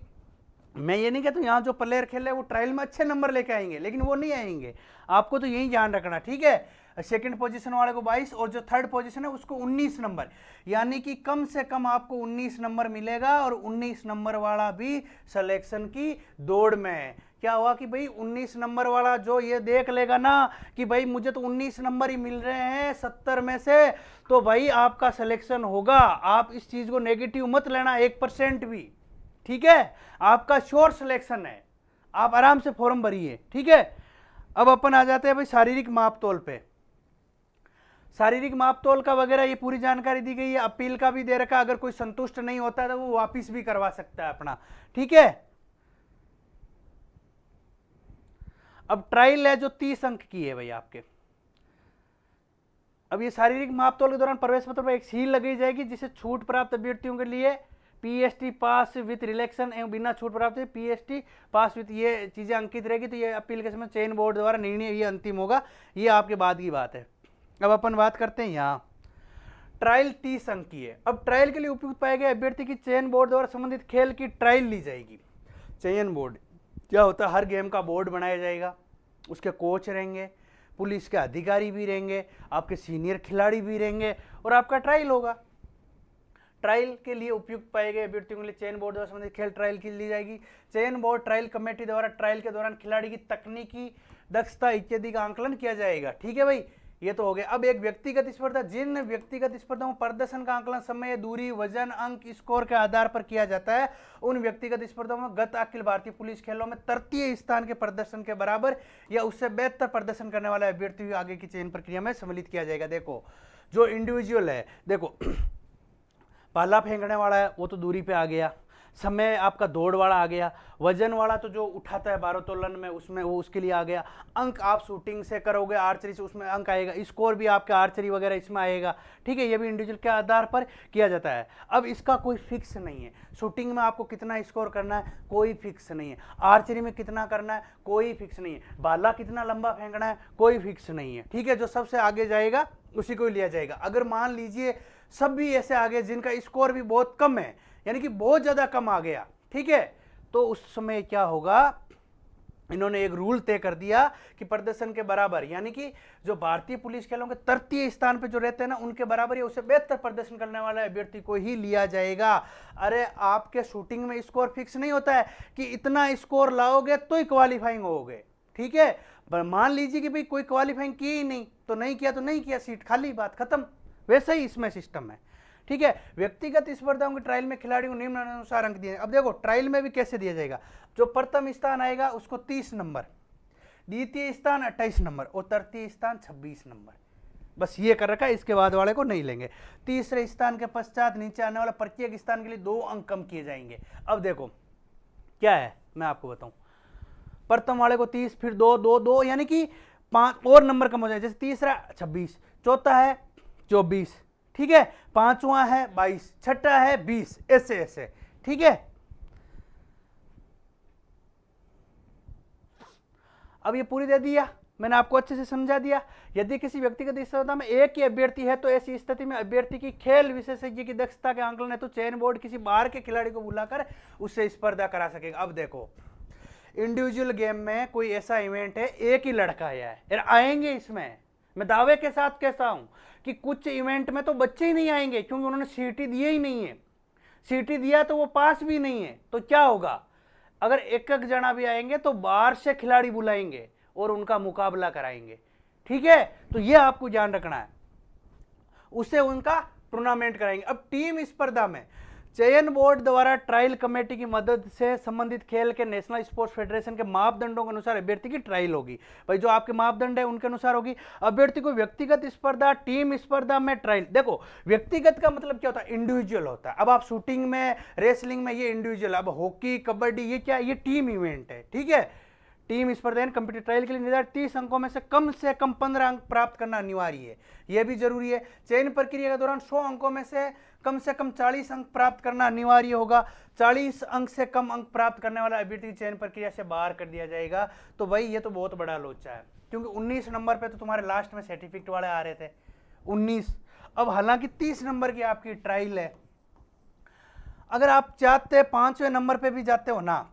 मैं ये नहीं कहता यहाँ जो प्लेयर खेल रहे हैं वो ट्रायल में अच्छे नंबर लेके आएंगे, लेकिन वो नहीं आएंगे, आपको तो यही ध्यान रखना। ठीक है, सेकंड पोजीशन वाले को 22 और जो थर्ड पोजीशन है उसको 19 नंबर, यानी कि कम से कम आपको 19 नंबर मिलेगा, और 19 नंबर वाला भी सिलेक्शन की दौड़ में है। क्या हुआ कि भाई 19 नंबर वाला जो ये देख लेगा ना कि भाई मुझे तो 19 नंबर ही मिल रहे हैं 70 में से, तो भाई आपका सिलेक्शन होगा। आप इस चीज को नेगेटिव मत लेना 1% भी। ठीक है, आपका श्योर सिलेक्शन है, आप आराम से फॉर्म भरिए। ठीक है, अब अपन आ जाते हैं भाई शारीरिक मापतोल पे। शारीरिक मापतोल का वगैरह ये पूरी जानकारी दी गई है, अपील का भी दे रखा, अगर कोई संतुष्ट नहीं होता है तो वो वापिस भी करवा सकता है अपना। ठीक है, अब ट्रायल है जो 30 अंक की है भाई आपके। अब ये शारीरिक मापतोल के दौरान प्रवेश पत्र पर एक सील लगाई जाएगी, जिसे छूट प्राप्त अभ्यर्थियों के लिए पीएसटी पास विथ रिलेक्शन एवं बिना छूट प्राप्त पीएसटी पास विथ ये चीजें अंकित रहेगी। तो ये अपील के समय चयन बोर्ड द्वारा निर्णय ये अंतिम होगा, ये आपके बाद की बात है। अब अपन बात करते हैं यहाँ ट्रायल 30 अंक की है। अब ट्रायल के लिए उपयुक्त पाए गए अभ्यर्थी की चयन बोर्ड द्वारा संबंधित खेल की ट्रायल ली जाएगी। चयन बोर्ड क्या होता है, हर गेम का बोर्ड बनाया जाएगा, उसके कोच रहेंगे, पुलिस के अधिकारी भी रहेंगे, आपके सीनियर खिलाड़ी भी रहेंगे, और आपका ट्रायल होगा। ट्रायल के लिए उपयुक्त पाए गए अभ्यर्थियों के लिए चयन बोर्ड द्वारा संबंधित खेल ट्रायल की ली जाएगी। चयन बोर्ड ट्रायल कमेटी द्वारा ट्रायल के दौरान खिलाड़ी की तकनीकी दक्षता इत्यादि का आंकलन किया जाएगा। ठीक है भाई, ये तो हो गया। अब एक व्यक्तिगत स्पर्धा, जिन व्यक्तिगत स्पर्धाओं में प्रदर्शन का आंकलन समय, दूरी, वजन, अंक, स्कोर के आधार पर किया जाता है, उन व्यक्तिगत स्पर्धाओं में गत अखिल भारतीय पुलिस खेलों में तृतीय स्थान के प्रदर्शन के बराबर या उससे बेहतर प्रदर्शन करने वाले अभ्यर्थी आगे की चयन प्रक्रिया में सम्मिलित किया जाएगा। देखो जो इंडिविजुअल है, देखो भाला फेंकने वाला है वो तो दूरी पे आ गया, समय आपका दौड़ वाला आ गया, वजन वाला तो जो उठाता है भारोत्तोलन में उसमें वो उसके लिए आ गया, अंक आप शूटिंग से करोगे आर्चरी से उसमें अंक आएगा, स्कोर भी आपका आर्चरी वगैरह इसमें आएगा, ठीक है। ये भी इंडिविजुअल के आधार पर किया जाता है। अब इसका कोई फिक्स नहीं है, शूटिंग में आपको कितना स्कोर करना है कोई फिक्स नहीं है, आर्चरी में कितना करना है कोई फिक्स नहीं है, भाला कितना लंबा फेंकना है कोई फिक्स नहीं है, ठीक है। जो सबसे आगे जाएगा उसी को लिया जाएगा। अगर मान लीजिए सब भी ऐसे आगे जिनका स्कोर भी बहुत कम है, यानी कि बहुत ज्यादा कम आ गया, ठीक है, तो उस समय क्या होगा, इन्होंने एक रूल तय कर दिया कि प्रदर्शन के बराबर, यानी कि जो भारतीय पुलिस खेलों के तृतीय स्थान पे जो रहते हैं ना उनके बराबर या उससे बेहतर प्रदर्शन करने वाले अभ्यर्थी को ही लिया जाएगा। अरे आपके शूटिंग में स्कोर फिक्स नहीं होता है कि इतना स्कोर लाओगे तो ही क्वालिफाइंग होगे, ठीक है। मान लीजिए कि भाई कोई क्वालिफाइंग किया ही नहीं, तो नहीं किया तो नहीं किया, सीट खाली, बात खत्म। वैसा ही इसमें सिस्टम है, ठीक है। व्यक्तिगत स्पर्धाओं के ट्रायल में खिलाड़ी को निम्नानुसार अंक दिए। अब देखो ट्रायल में भी कैसे दिया जाएगा, जो प्रथम स्थान आएगा उसको 30 नंबर, द्वितीय स्थान 28 नंबर और तृतीय स्थान 26 नंबर, बस ये कर रखा है, इसके बाद वाले को नहीं लेंगे। तीसरे स्थान के पश्चात नीचे आने वाला प्रत्येक स्थान के लिए 2 अंक कम किए जाएंगे। अब देखो क्या है मैं आपको बताऊं, प्रथम वाले को 30, फिर 2 2 2, यानी कि 5 और नंबर कम हो जाए, जैसे तीसरा 26, चौथा है 24, ठीक है, पांचवा है 22, छठा है 20, ऐसे ऐसे, ठीक है। अब ये पूरी दे दिया, मैंने आपको अच्छे से समझा दिया। यदि किसी व्यक्तिगत स्पर्धा में एक ही अभ्यर्थी है तो ऐसी स्थिति में अभ्यर्थी की खेल विशेषज्ञ की दक्षता के आंकलन है तो चयन बोर्ड किसी बाहर के खिलाड़ी को बुलाकर उससे स्पर्धा करा सकेगा। अब देखो इंडिविजुअल गेम में कोई ऐसा इवेंट है, एक ही लड़का आया है, यार आएंगे इसमें, मैं दावे के साथ कहता हूं कि कुछ इवेंट में तो बच्चे ही नहीं आएंगे क्योंकि उन्होंने सीटी दिए ही नहीं है, सीटी दिया तो वो पास भी नहीं है, तो क्या होगा, अगर एक एक जना भी आएंगे तो बाहर से खिलाड़ी बुलाएंगे और उनका मुकाबला कराएंगे, ठीक है। तो ये आपको ध्यान रखना है, उससे उनका टूर्नामेंट कराएंगे। अब टीम स्पर्धा में चयन बोर्ड द्वारा ट्रायल कमेटी की मदद से संबंधित खेल के नेशनल स्पोर्ट्स फेडरेशन के मापदंडों के अनुसार अभ्यर्थी की ट्रायल होगी। भाई जो आपके मापदंड है उनके अनुसार होगी। अभ्यर्थी को व्यक्तिगत स्पर्धा, टीम स्पर्धा में ट्रायल, देखो व्यक्तिगत का मतलब क्या होता है, इंडिविजुअल होता है। अब आप शूटिंग में, रेसलिंग में ये इंडिविजुअल, अब हॉकी, कबड्डी ये क्या, ये टीम इवेंट है, ठीक है। टीम स्पर्धा कंप्यूटर ट्रायल के लिए निर्धारित 30 अंकों में से कम 15 अंक प्राप्त करना अनिवार्य है, यह भी जरूरी है। चयन प्रक्रिया के दौरान 100 अंकों में से कम 40 अंक प्राप्त करना अनिवार्य होगा। 40 अंक से कम अंक प्राप्त करने वाला अभ्यर्थी चयन प्रक्रिया से बाहर कर दिया जाएगा। तो भाई ये तो बहुत बड़ा लोचा है, क्योंकि 19 नंबर पे तो तुम्हारे लास्ट में सर्टिफिकेट वाले आ रहे थे 19। अब हालांकि 30 नंबर की आपकी ट्रायल है, अगर आप चाहते 5वें नंबर पे भी जाते हो ना,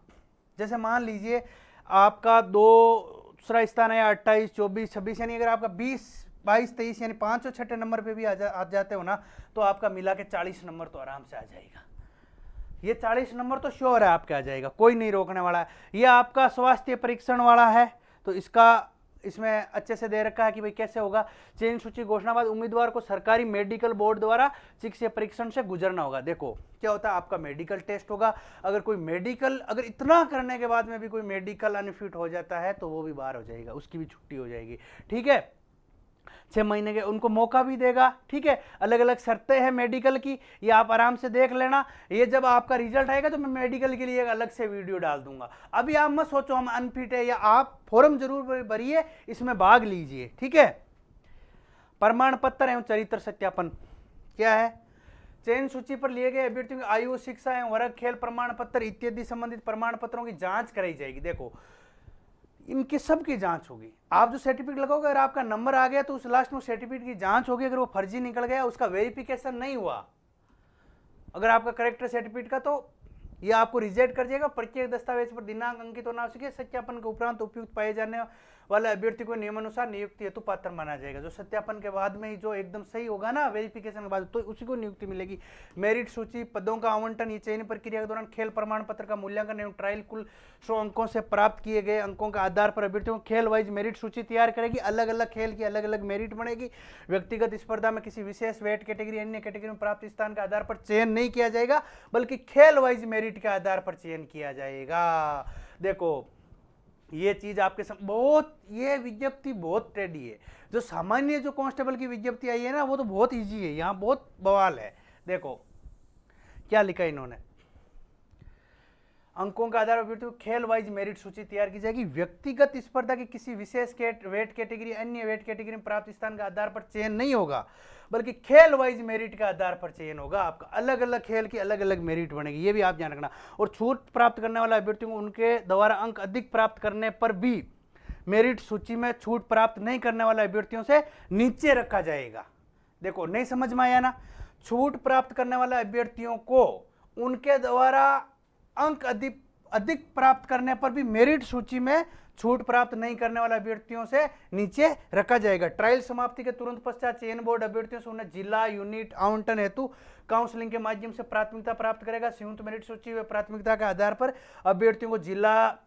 जैसे मान लीजिए आपका दूसरा स्थान है 28, 24, 26, यानी अगर आपका 20, 22, 23 यानी 5 और 6 नंबर पे भी आ जाते हो ना, तो आपका मिला के 40 नंबर तो आराम से आ जाएगा। ये 40 नंबर तो श्योर है आपके आ जाएगा, कोई नहीं रोकने वाला है। ये आपका स्वास्थ्य परीक्षण वाला है, तो इसमें अच्छे से दे रखा है कि भाई कैसे होगा। चयन सूची घोषणा बाद उम्मीदवार को सरकारी मेडिकल बोर्ड द्वारा चिकित्सीय परीक्षण से गुजरना होगा। देखो क्या होता है, आपका मेडिकल टेस्ट होगा, अगर कोई मेडिकल, अगर इतना करने के बाद में भी कोई मेडिकल अनफिट हो जाता है तो वो भी बाहर हो जाएगा, उसकी भी छुट्टी हो जाएगी, ठीक है। 6 महीने के उनको मौका भी देगा, ठीक है। अलग अलग शर्तें हैं मेडिकल की, ये आप आराम से देख लेना। ये जब आपका रिजल्ट आएगा तो मैं मेडिकल के लिए एक अलग से वीडियो डाल दूंगा। अभी आप मत सोचो हम अनफिट है, या आप फॉर्म जरूर भरिए, इसमें भाग लीजिए, ठीक है। प्रमाण पत्र एवं चरित्र सत्यापन क्या है, चयन सूची पर लिए गए अभ्यर्थियों की आयु, शिक्षा एवं वर्ग, खेल प्रमाण पत्र इत्यादि संबंधित प्रमाण पत्रों की जांच कराई जाएगी। देखो इनकी सब की जांच होगी, आप जो सर्टिफिकेट लगाओगे अगर आपका नंबर आ गया तो उस लास्ट में सर्टिफिकेट की जांच होगी, अगर वो फर्जी निकल गया, उसका वेरिफिकेशन नहीं हुआ, अगर आपका करेक्ट सर्टिफिकेट का, तो ये आपको रिजेक्ट कर जाएगा। प्रत्येक दस्तावेज पर दिनांक अंकित होना आवश्यक है। सत्यापन के उपरांत उपयुक्त पाए जाने वाले अभ्यर्थी को नियमानुसार नियुक्ति हेतु पात्र माना जाएगा। जो सत्यापन के बाद में ही जो एकदम सही होगा ना, वेरिफिकेशन के बाद, तो उसी को नियुक्ति मिलेगी। मेरिट सूची, पदों का आवंटन, ये चयन प्रक्रिया के दौरान खेल प्रमाण पत्र का मूल्यांकन एवं ट्रायल कुल 100 अंकों से प्राप्त किए गए अंकों के आधार पर अभ्यर्थियों को खेल वाइज मेरिट सूची तैयार करेगी। अलग अलग खेल की अलग अलग मेरिट बनेगी। व्यक्तिगत स्पर्धा में किसी विशेष वेट कैटेगरी, अन्य कैटेगरी में प्राप्त स्थान के आधार पर चयन नहीं किया जाएगा, बल्कि खेल वाइज मेरिट के आधार पर चयन किया जाएगा। देखो ये चीज आपके बहुत, ये विज्ञप्ति बहुत टेढ़ी है। जो सामान्य जो कांस्टेबल की विज्ञप्ति आई है ना, वो तो बहुत इजी है, यहाँ बहुत बवाल है। देखो क्या लिखा इन्होंने, अंकों के आधार पर अभ्यर्थियों को खेल वाइज मेरिट सूची तैयार की जाएगी। व्यक्तिगत स्पर्धा की किसी विशेष वेट कैटेगरी अन्य वेट कैटेगरी में प्राप्त स्थान के आधार पर चयन नहीं होगा, बल्कि खेल वाइज मेरिट के आधार पर चयन होगा। आपका अलग अलग खेल की अलग अलग मेरिट बनेगी, ये भी आप ध्यान रखना। और छूट प्राप्त करने वाले अभ्यर्थियों को उनके द्वारा अंक अधिक प्राप्त करने पर भी मेरिट सूची में छूट प्राप्त नहीं करने वाले अभ्यर्थियों से नीचे रखा जाएगा। देखो, नहीं समझ में आया ना? छूट प्राप्त करने वाले अभ्यर्थियों को उनके द्वारा अंक अधिक प्राप्त करने पर भी मेरिट सूची में छूट प्राप्त नहीं करने वाले अभ्यर्थियों से नीचे रखा जाएगा। ट्रायल समाप्ति के तुरंत पश्चात चयन बोर्ड अभ्यर्थियों से उन्हें जिला यूनिट आवंटन हेतु काउंसलिंग के माध्यम से प्राथमिकता प्राप्त करेगा। संयुक्त मेरिट सूची व प्राथमिकता के आधार पर अभ्यर्थियों को जिला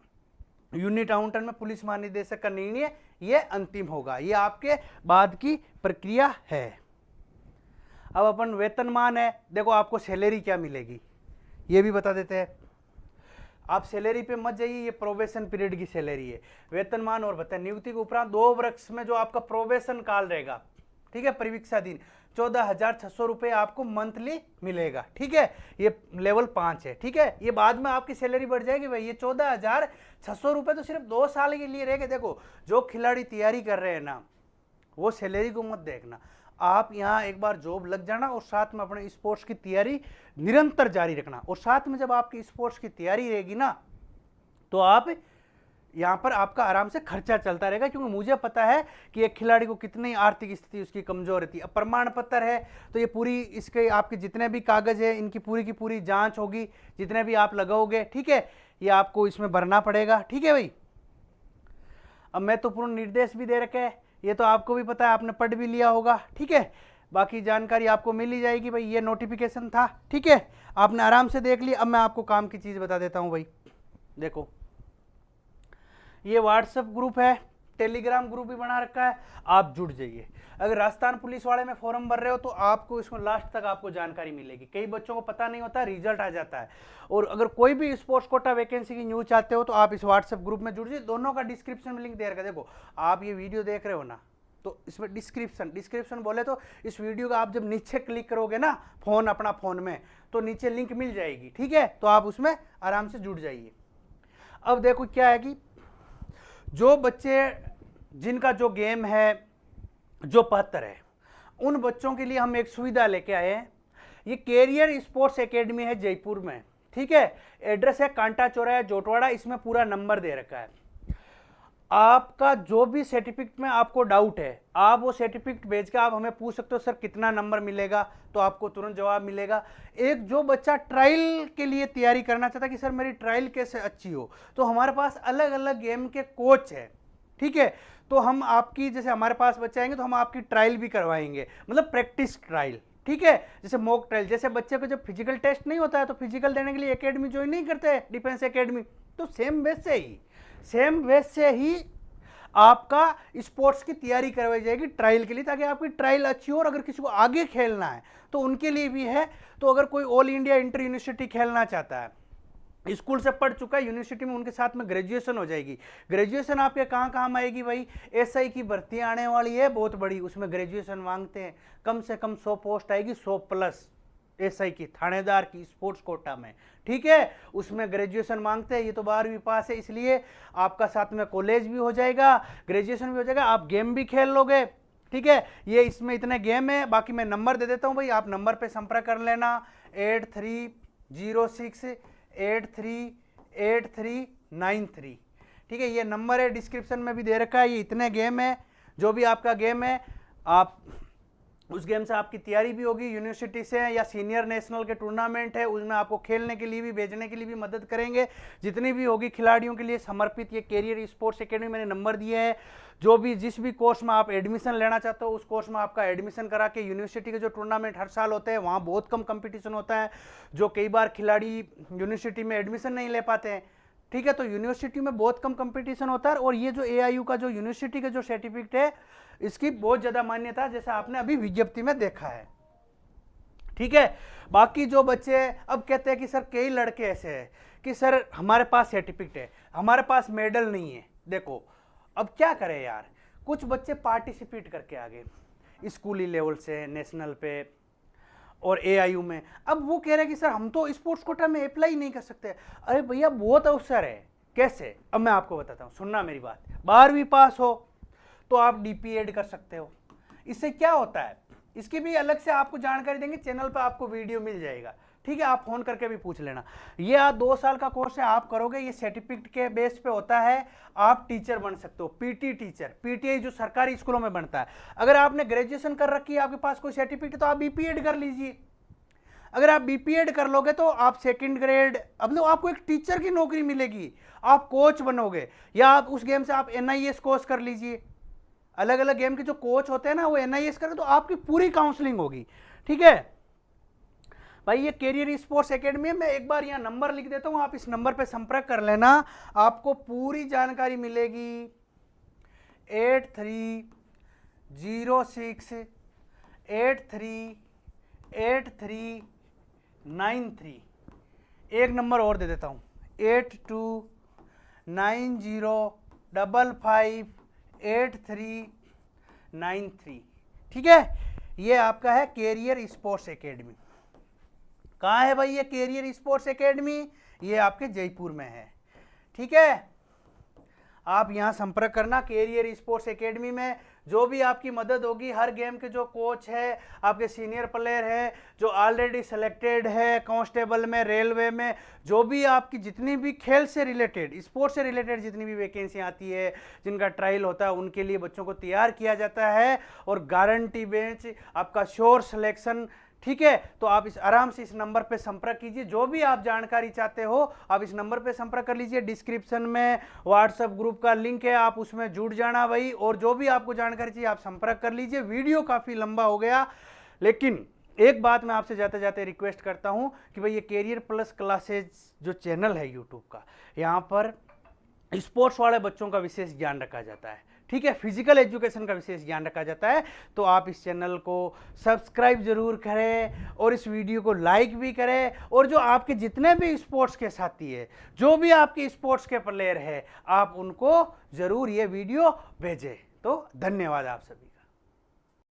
यूनिट आवंटन में पुलिस महानिदेशक का निर्णय ये अंतिम होगा। ये आपके बाद की प्रक्रिया है। अब अपन वेतनमान है, देखो आपको सैलरी क्या मिलेगी ये भी बता देते हैं। आप सैलरी पे मत जाइए, ये प्रोबेशन पीरियड की सैलरी है। वेतनमान और भत्ता नियुक्ति के उपरांत 2 वर्ष में जो आपका प्रोबेशन काल रहेगा, ठीक है, परिवीक्षा दिन 14,600 रुपये आपको मंथली मिलेगा। ठीक है, ये लेवल 5 है। ठीक है, ये बाद में आपकी सैलरी बढ़ जाएगी भाई। ये 14,600 रुपये तो सिर्फ 2 साल के लिए रहेगा। देखो, जो खिलाड़ी तैयारी कर रहे हैं ना, वो सैलरी को मत देखना। आप यहाँ एक बार जॉब लग जाना और साथ में अपने स्पोर्ट्स की तैयारी निरंतर जारी रखना। और साथ में जब आपकी स्पोर्ट्स की तैयारी रहेगी ना, तो आप यहाँ पर आपका आराम से खर्चा चलता रहेगा। क्योंकि मुझे पता है कि एक खिलाड़ी को कितनी आर्थिक स्थिति उसकी कमजोर रहती है। अब प्रमाण पत्र है तो ये पूरी इसके आपके जितने भी कागज है इनकी पूरी की पूरी जांच होगी, जितने भी आप लगाओगे। ठीक है, ये आपको इसमें भरना पड़ेगा। ठीक है भाई। अब मैं तो पूर्ण निर्देश भी दे रखे है, ये तो आपको भी पता है, आपने पढ़ भी लिया होगा। ठीक है, बाकी जानकारी आपको मिल ही जाएगी भाई। ये नोटिफिकेशन था, ठीक है, आपने आराम से देख लिया। अब मैं आपको काम की चीज़ बता देता हूँ भाई। देखो, ये व्हाट्सएप ग्रुप है, टेलीग्राम ग्रुप भी बना रखा है, आप जुड़ जाइए। अगर राजस्थान पुलिस वाले में फॉर्म भर रहे हो तो आपको इसमें लास्ट तक आपको जानकारी मिलेगी। कई बच्चों को पता नहीं होता, रिजल्ट आ जाता है। और अगर कोई भी स्पोर्ट्स कोटा वैकेंसी की न्यूज चाहते हो तो आप इस व्हाट्सएप ग्रुप में जुड़ जाइए। दोनों का डिस्क्रिप्शन में लिंक दे रखा है। देखो, आप ये वीडियो देख रहे हो ना, तो इसमें डिस्क्रिप्शन बोले तो इस वीडियो का आप जब नीचे क्लिक करोगे ना अपना फोन में, तो नीचे लिंक मिल जाएगी। ठीक है, तो आप उसमें आराम से जुड़ जाइए। अब देखो क्या है कि जो बच्चे जिनका जो गेम है जो पहतर है, उन बच्चों के लिए हम एक सुविधा लेके आए हैं। ये कैरियर स्पोर्ट्स एकेडमी है जयपुर में। ठीक है, एड्रेस है कांटा चौराहा जोटवाड़ा। इसमें पूरा नंबर दे रखा है। आपका जो भी सर्टिफिकेट में आपको डाउट है, आप वो सर्टिफिकेट भेज के आप हमें पूछ सकते हो, सर कितना नंबर मिलेगा, तो आपको तुरंत जवाब मिलेगा। एक जो बच्चा ट्रायल के लिए तैयारी करना चाहता है कि सर मेरी ट्रायल कैसे अच्छी हो, तो हमारे पास अलग अलग गेम के कोच है। ठीक है, तो हम आपकी, जैसे हमारे पास बच्चे आएंगे तो हम आपकी ट्रायल भी करवाएंगे, मतलब प्रैक्टिस ट्रायल। ठीक है, जैसे मॉक ट्रायल। जैसे बच्चे को जब फिजिकल टेस्ट नहीं होता है तो फिजिकल देने के लिए एकेडमी ज्वाइन नहीं करते, डिफेंस एकेडमी, तो सेम वैसे ही आपका स्पोर्ट्स की तैयारी करवाई जाएगी ट्रायल के लिए, ताकि आपकी ट्रायल अच्छी हो। और अगर किसी को आगे खेलना है तो उनके लिए भी है। तो अगर कोई ऑल इंडिया इंटर यूनिवर्सिटी खेलना चाहता है, स्कूल से पढ़ चुका है, यूनिवर्सिटी में उनके साथ में ग्रेजुएशन हो जाएगी। ग्रेजुएशन आपके कहाँ काम आएगी भाई? एसआई की भर्ती आने वाली है बहुत बड़ी, उसमें ग्रेजुएशन मांगते हैं। कम से कम 100 पोस्ट आएगी, 100 प्लस एसआई की, थानेदार की, स्पोर्ट्स कोटा में। ठीक है, उसमें ग्रेजुएशन मांगते हैं। ये तो 12वीं पास है, इसलिए आपका साथ में कॉलेज भी हो जाएगा, ग्रेजुएशन भी हो जाएगा, आप गेम भी खेल लोगे। ठीक है, ये इसमें इतने गेम है। बाकी मैं नंबर दे देता हूँ भाई, आप नंबर पे संपर्क कर लेना 8306838393। ठीक है, ये नंबर है, डिस्क्रिप्शन में भी दे रखा है। ये इतने गेम है, जो भी आपका गेम है आप उस गेम से आपकी तैयारी भी होगी। यूनिवर्सिटी से या सीनियर नेशनल के टूर्नामेंट है उसमें आपको खेलने के लिए भी, भेजने के लिए भी मदद करेंगे। जितनी भी होगी खिलाड़ियों के लिए समर्पित ये कैरियर स्पोर्ट्स एकेडमी, मैंने नंबर दिए हैं। जो भी जिस भी कोर्स में आप एडमिशन लेना चाहते हो उस कोर्स में आपका एडमिशन करा के, यूनिवर्सिटी के जो टूर्नामेंट हर साल होते हैं वहाँ बहुत कम कंपटीशन होता है, जो कई बार खिलाड़ी यूनिवर्सिटी में एडमिशन नहीं ले पाते हैं। ठीक है, तो यूनिवर्सिटी में बहुत कम कंपटीशन होता है। और ये जो एआईयू का जो यूनिवर्सिटी का जो सर्टिफिकेट है, इसकी बहुत ज्यादा मान्यता है, जैसा आपने अभी विज्ञप्ति में देखा है। ठीक है, बाकी जो बच्चे अब कहते हैं कि सर कई लड़के ऐसे हैं कि सर हमारे पास सर्टिफिकेट है, हमारे पास मेडल नहीं है। देखो, अब क्या करें यार, कुछ बच्चे पार्टिसिपेट करके आ गए स्कूली लेवल से नेशनल पे, और AIU में। अब वो कह रहे हैं कि सर हम तो स्पोर्ट्स कोटा में अप्लाई नहीं कर सकते। अरे भैया बहुत अवसर है, कैसे? अब मैं आपको बताता हूँ, सुनना मेरी बात। 12वीं पास हो तो आप DP कर सकते हो। इससे क्या होता है, इसकी भी अलग से आपको जानकारी देंगे, चैनल पर आपको वीडियो मिल जाएगा, ठीक है, आप फोन करके भी पूछ लेना। ये 2 साल का कोर्स है, आप करोगे, ये सर्टिफिकेट के बेस पे होता है, आप टीचर बन सकते हो, PT टीचर, PTI जो सरकारी स्कूलों में बनता है। अगर आपने ग्रेजुएशन कर रखी है, आपके पास कोई सर्टिफिकेट, तो आप BPEd कर लीजिए। अगर आप BPEd कर लोगे तो आप 2nd ग्रेड, अब आपको एक टीचर की नौकरी मिलेगी, आप कोच बनोगे, या आप उस गेम से आप NIS कोर्स कर लीजिए। अलग अलग गेम के जो कोच होते हैं ना, वो NIS करें तो आपकी पूरी काउंसलिंग होगी, ठीक है भाई। ये कैरियर स्पोर्ट्स एकेडमी है। मैं एक बार यहाँ नंबर लिख देता हूँ, आप इस नंबर पे संपर्क कर लेना, आपको पूरी जानकारी मिलेगी। 8306838393। एक नंबर और दे देता हूँ, 8290558393, ठीक है। ये आपका है कैरियर स्पोर्ट्स एकेडमी। कहाँ है भाई ये कैरियर स्पोर्ट्स एकेडमी? ये आपके जयपुर में है, ठीक है। आप यहाँ संपर्क करना कैरियर स्पोर्ट्स एकेडमी में, जो भी आपकी मदद होगी, हर गेम के जो कोच है, आपके सीनियर प्लेयर है, जो ऑलरेडी सेलेक्टेड है कांस्टेबल में, रेलवे में, जो भी आपकी जितनी भी खेल से रिलेटेड, स्पोर्ट्स से रिलेटेड जितनी भी वैकेंसी आती है, जिनका ट्रायल होता है, उनके लिए बच्चों को तैयार किया जाता है, और गारंटी बेंच, आपका श्योर सिलेक्शन, ठीक है। तो आप इस आराम से इस नंबर पे संपर्क कीजिए, जो भी आप जानकारी चाहते हो आप इस नंबर पे संपर्क कर लीजिए। डिस्क्रिप्शन में व्हाट्सएप ग्रुप का लिंक है, आप उसमें जुड़ जाना भाई, और जो भी आपको जानकारी चाहिए आप संपर्क कर लीजिए। वीडियो काफ़ी लंबा हो गया, लेकिन एक बात मैं आपसे जाते जाते रिक्वेस्ट करता हूं कि भाई ये कैरियर प्लस क्लासेज जो चैनल है यूट्यूब का, यहाँ पर स्पोर्ट्स वाले बच्चों का विशेष ज्ञान रखा जाता है, ठीक है, फिजिकल एजुकेशन का विशेष ज्ञान रखा जाता है। तो आप इस चैनल को सब्सक्राइब जरूर करें, और इस वीडियो को लाइक भी करें, और जो आपके जितने भी स्पोर्ट्स के साथी है, जो भी आपके स्पोर्ट्स के प्लेयर है, आप उनको जरूर ये वीडियो भेजें। तो धन्यवाद आप सभी।